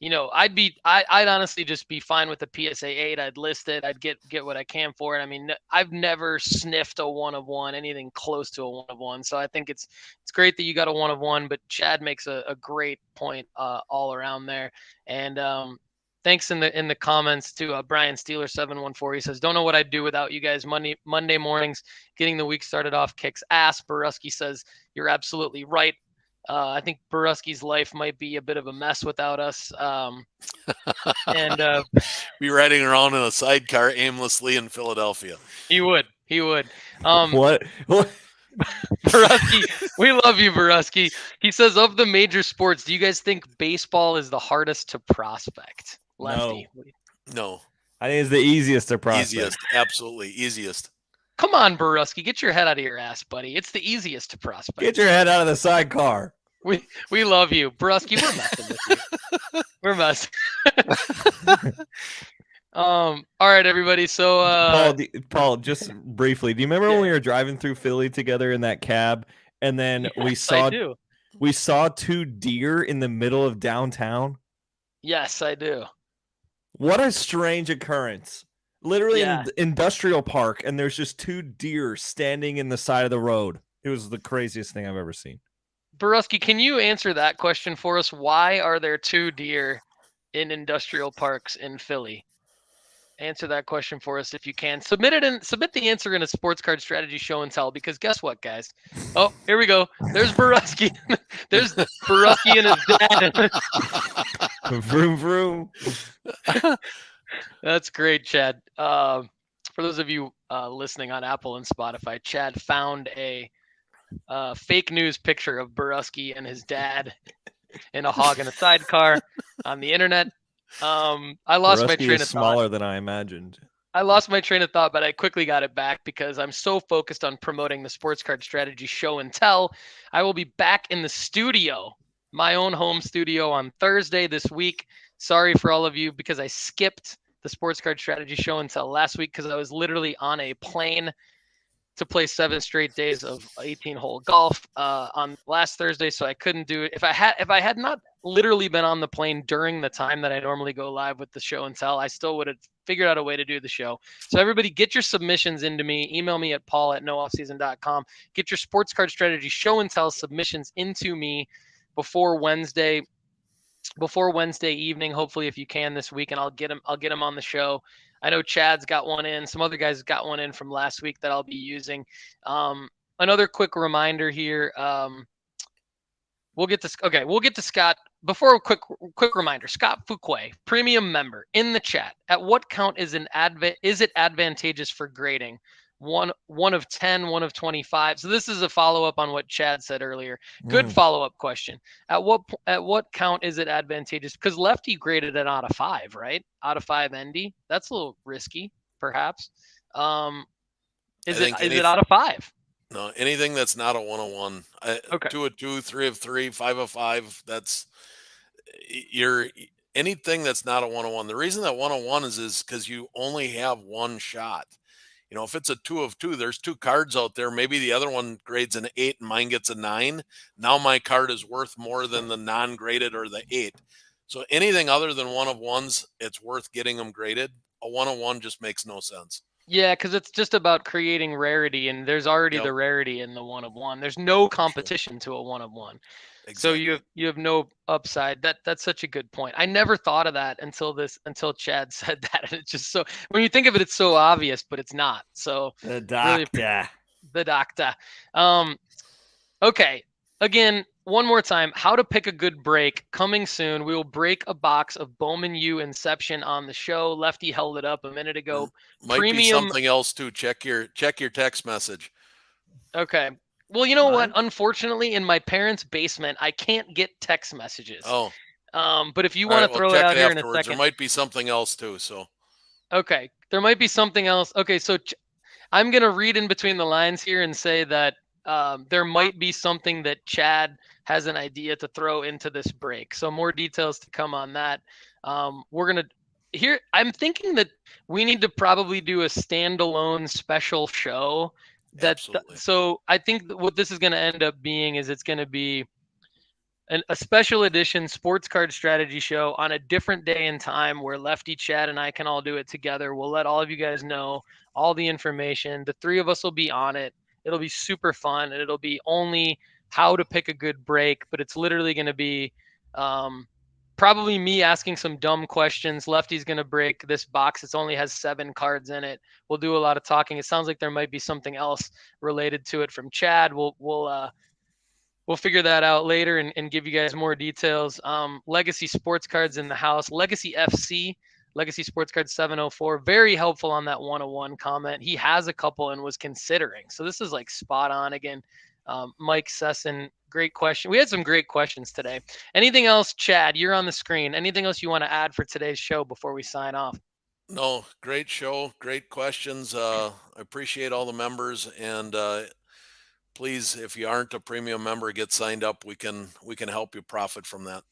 I'd honestly just be fine with a PSA 8. I'd list it. I'd get what I can for it. I mean, I've never sniffed a 1 of 1, anything close to a 1 of 1. So I think it's great that you got a 1 of 1, but Chad makes a great point all around there. And thanks in the comments to Brian Steeler 714. He says, "Don't know what I'd do without you guys. Monday mornings, getting the week started off kicks ass." Boruski says, "You're absolutely right. I think Boruski's life might be a bit of a mess without us." And be riding around in a sidecar aimlessly in Philadelphia. He would. What? Boruski, we love you, Boruski. He says, of the major sports, do you guys think baseball is the hardest to prospect? Lefty. No. I think it's the easiest to prospect. Easiest, absolutely easiest. Come on, Boruski, get your head out of your ass, buddy. It's the easiest to prospect. Get your head out of the sidecar. We love you, Boruski. We're messing with you. We're messing. All right, everybody. So Paul, just briefly, do you remember when we were driving through Philly together in that cab, and then we saw 2 deer in the middle of downtown? Yes, I do. What a strange occurrence. Literally in the industrial park, and there's just 2 deer standing in the side of the road. It was the craziest thing I've ever seen. Boruski, can you answer that question for us? Why are there 2 deer in industrial parks in Philly? Answer that question for us if you can. Submit the answer in a sports card strategy show and tell, because guess what, guys? Oh, here we go. There's Boruski. There's Boruski and his dad. Vroom, vroom. That's great, Chad. For those of you listening on Apple and Spotify, Chad found a fake news picture of Boruski and his dad in a hog in a sidecar on the internet. I lost my train of thought. Smaller than I imagined. I lost my train of thought, but I quickly got it back because I'm so focused on promoting the Sports Card Strategy show and tell. I will be back in the studio, my own home studio, on Thursday this week. Sorry for all of you because I skipped the Sports Card Strategy show and tell last week because I was literally on a plane to play 7 straight days of 18-hole golf on last Thursday, so I couldn't do it. If I had not literally been on the plane during the time that I normally go live with the show and tell, I still would have figured out a way to do the show. So everybody, get your submissions into me. Email me at paul@nooffseason.com. Get your Sports Card Strategy show and tell submissions into me before Wednesday evening, hopefully, if you can this week, and I'll get them on the show. I know Chad's got one in. Some other guys got one in from last week that I'll be using. Another quick reminder here. We'll get to Scott. Before a quick reminder, Scott Fuquay, premium member, in the chat. At what count is it advantageous for grading? One of 10, 1 of 25. So this is a follow-up on what Chad said earlier. Good follow-up question. At what count is it advantageous? Because Lefty graded it out of 5, right? Out of 5 ND. That's a little risky, perhaps. Is it out of 5? No, anything that's not a 1 of 1. Okay. 2 of 2, 3 of 3, 5 of 5. That's anything that's not a 1 of 1. The reason that 1 of 1 is because you only have one shot. You know, if it's a 2 of 2, there's 2 cards out there. Maybe the other one grades an 8 and mine gets a 9. Now my card is worth more than the non-graded or the 8. So anything other than 1 of 1s, it's worth getting them graded. A 1 of 1 just makes no sense. Yeah, because it's just about creating rarity, and there's already the rarity in the 1 of 1. There's no competition to a 1 of 1. Exactly. So you have no upside. That's such a good point. I never thought of that until Chad said that. And it's just so, when you think of it, it's so obvious, but it's not. So the doctor. The doctor. Okay. Again, one more time. How to pick a good break coming soon. We will break a box of Bowman U Inception on the show. Lefty held it up a minute ago. Might be something else too. Check your text message. Okay. Well, you know what? Unfortunately, in my parents' basement, I can't get text messages. Oh. But if you want to throw it out here in a second. There might be something else too, so. Okay. There might be something else. Okay, so I'm going to read in between the lines here and say that there might be something that Chad has an idea to throw into this break. So more details to come on that. I'm thinking that we need to probably do a standalone special show. So I think what this is going to end up being is it's going to be a special edition sports card strategy show on a different day and time where Lefty, Chad, and I can all do it together. We'll let all of you guys know all the information. The three of us will be on it. It'll be super fun, and it'll be only how to pick a good break, but it's literally going to be probably me asking some dumb questions. Lefty's going to break this box. It only has 7 cards in it. We'll do a lot of talking. It sounds like there might be something else related to it from Chad. We'll figure that out later and give you guys more details. Legacy Sports Cards in the house. Legacy FC, Legacy Sports Cards 704. Very helpful on that 101 comment. He has a couple and was considering. So this is like spot on again. Mike Sesson, great question. We had some great questions today. Anything else, Chad? You're on the screen. Anything else you want to add for today's show before we sign off? No, great show, great questions. I appreciate all the members, and please, if you aren't a premium member, get signed up. We can help you profit from that.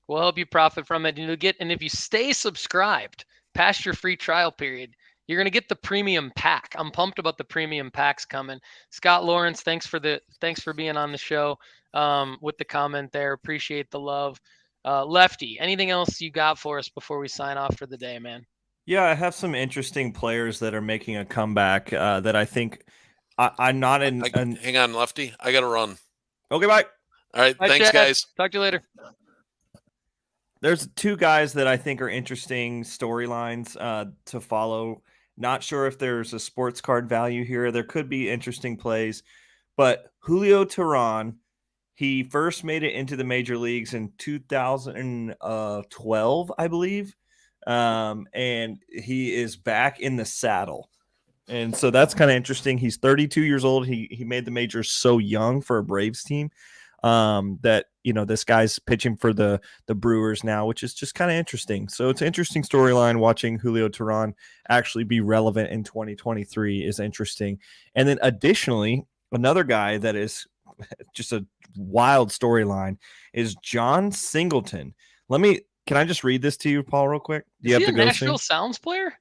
We'll help you profit from it. And if you stay subscribed past your free trial period, you're going to get the premium pack. I'm pumped about the premium packs coming. Scott Lawrence, thanks for being on the show with the comment there. Appreciate the love. Lefty, anything else you got for us before we sign off for the day, man? Yeah, I have some interesting players that are making a comeback that I think I'm not in. Hang on, Lefty. I got to run. Okay, bye. All right. Bye, Thanks, Chad. guys. Talk to you later. There's 2 guys that I think are interesting storylines to follow. Not sure if there's a sports card value here. There could be interesting plays, but Julio Teheran, he first made it into the major leagues in 2012, I believe, and he is back in the saddle. And so that's kind of interesting. He's 32 years old. He made the majors so young for a Braves team that, this guy's pitching for the Brewers now, which is just kind of interesting. So it's an interesting storyline. Watching Julio Teheran actually be relevant in 2023 is interesting. And then additionally, another guy that is just a wild storyline is John Singleton. Can I just read this to you, Paul, real quick? Do you have to go? Nashville Sounds player?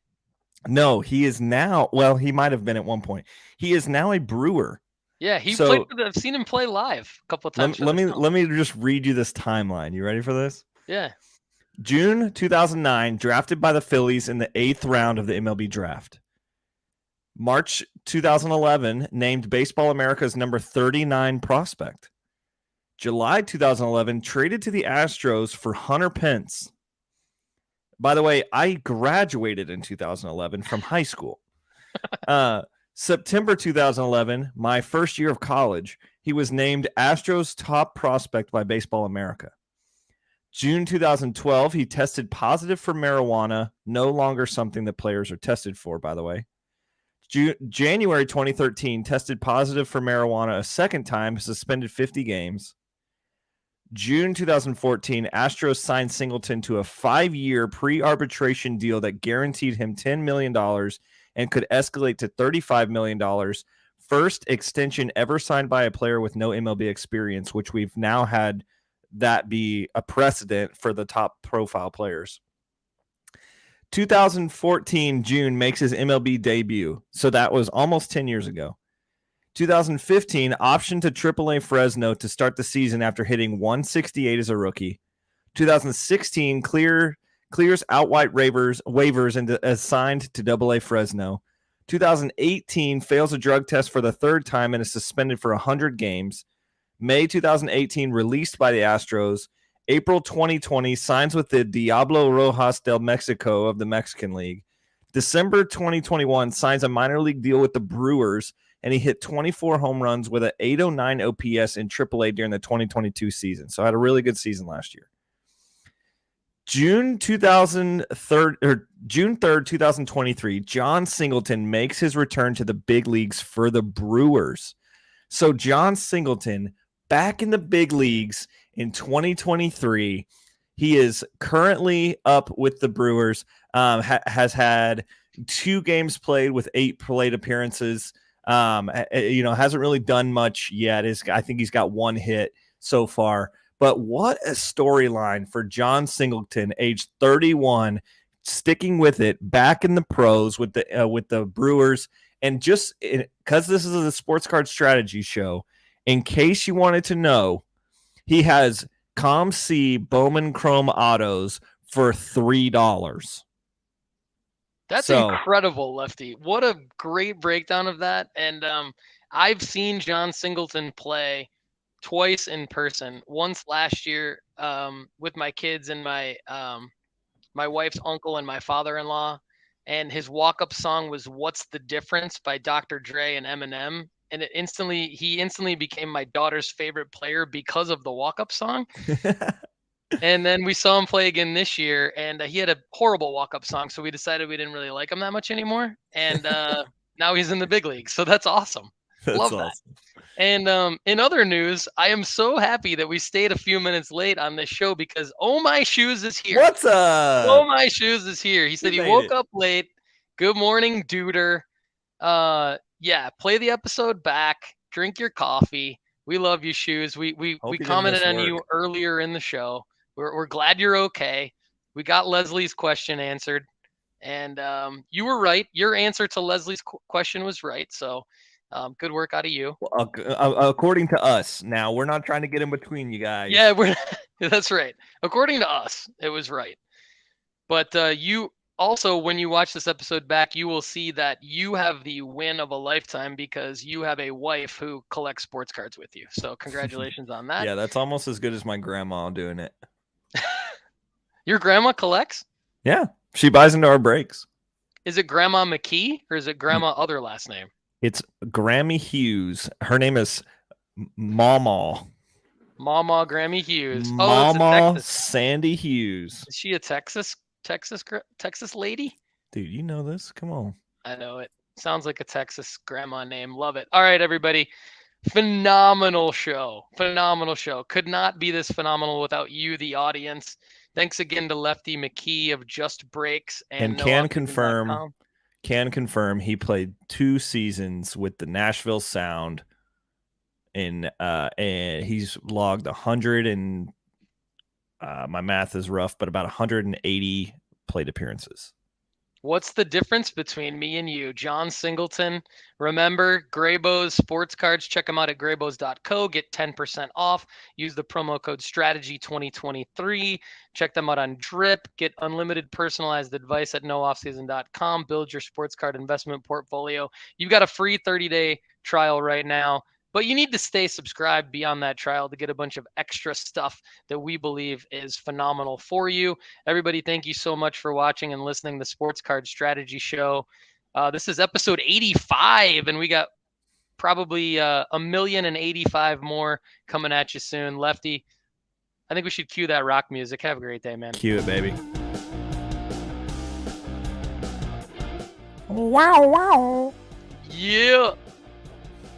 No, he is now. Well, he might have been at one point. He is now a Brewer. Yeah, played. I've seen him play live a couple of times. Let me just read you this timeline. You ready for this? Yeah. June 2009, drafted by the Phillies in the 8th round of the MLB draft. March 2011, named Baseball America's number 39 prospect. July 2011, traded to the Astros for Hunter Pence. By the way, I graduated in 2011 from high school. September 2011, my first year of college, he was named Astros top prospect by Baseball America. June 2012, he tested positive for marijuana, no longer something that players are tested for, by the way. January 2013, tested positive for marijuana a second time, suspended 50 games. June 2014, Astros signed Singleton to a 5-year pre-arbitration deal that guaranteed him $10 million and could escalate to $35 million. First extension ever signed by a player with no MLB experience, which we've now had that be a precedent for the top profile players. 2014 June makes his MLB debut. So that was almost 10 years ago. 2015 option to AAA Fresno to start the season after hitting 168 as a rookie. 2016 clears outright waivers and is signed to AA Fresno. 2018 fails a drug test for the 3rd time and is suspended for 100 games. May 2018 released by the Astros. April 2020 signs with the Diablo Rojas del Mexico of the Mexican League. December 2021 signs a minor league deal with the Brewers, and he hit 24 home runs with an 809 OPS in AAA during the 2022 season. So I had a really good season last year. June 3rd, 2023, John Singleton makes his return to the big leagues for the Brewers. So John Singleton back in the big leagues in 2023. He is currently up with the Brewers, has had 2 games played with 8 plate appearances. Hasn't really done much yet. I think he's got 1 hit so far. But what a storyline for John Singleton, age 31, sticking with it, back in the pros with the Brewers. And just because this is a sports card strategy show, in case you wanted to know, He has COM-C Bowman Chrome autos for $3. That's incredible, Lefty. What a great breakdown of that. And I've seen John Singleton play twice in person. Once last year with my kids and my wife's uncle and my father-in-law. And his walk-up song was "What's the Difference" by Dr. Dre and Eminem. And he instantly became my daughter's favorite player because of the walk-up song. And then we saw him play again this year, and he had a horrible walk-up song, so we decided we didn't really like him that much anymore. And now he's in the big league, so that's awesome. Love that. And in other news, I am so happy that we stayed a few minutes late on this show because Oh My Shoes is here. What's up? Oh My Shoes is here. He said he woke up late. Good morning, duder. Yeah, play the episode back. Drink your coffee. We love you, Shoes. We commented on you earlier in the show. We're glad you're okay. We got Leslie's question answered, and you were right. Your answer to Leslie's question was right. So good work out of you. Well, according to us. Now, we're not trying to get in between you guys. Yeah, that's right. According to us, it was right. But you also, when you watch this episode back, you will see that you have the win of a lifetime because you have a wife who collects sports cards with you. So congratulations on that. Yeah, that's almost as good as my grandma doing it. Your grandma collects? Yeah, she buys into our breaks. Is it Grandma McKee or is it Grandma other last name? It's Grammy Hughes. Her name is Mama. Mama Grammy Hughes. Mama Sandy Hughes. Is she a Texas lady? Dude, you know this? Come on. I know it. Sounds like a Texas grandma name. Love it. All right, everybody. Phenomenal show. Could not be this phenomenal without you, the audience. Thanks again to Lefty McKee of Just Breaks and can confirm he played 2 seasons with the Nashville Sound, and he's logged 100 and my math is rough, but about 180 plate appearances. What's the difference between me and you? John Singleton. Remember, Graybo's sports cards. Check them out at graybos.co. Get 10% off. Use the promo code STRATEGY2023. Check them out on Drip. Get unlimited personalized advice at nooffseason.com. Build your sports card investment portfolio. You've got a free 30-day trial right now. But you need to stay subscribed beyond that trial to get a bunch of extra stuff that we believe is phenomenal for you. Everybody, thank you so much for watching and listening to the Sports Card Strategy Show. This is episode 85, and we got probably 1,085,000 more coming at you soon. Lefty, I think we should cue that rock music. Have a great day, man. Cue it, baby. Wow, wow. Yeah.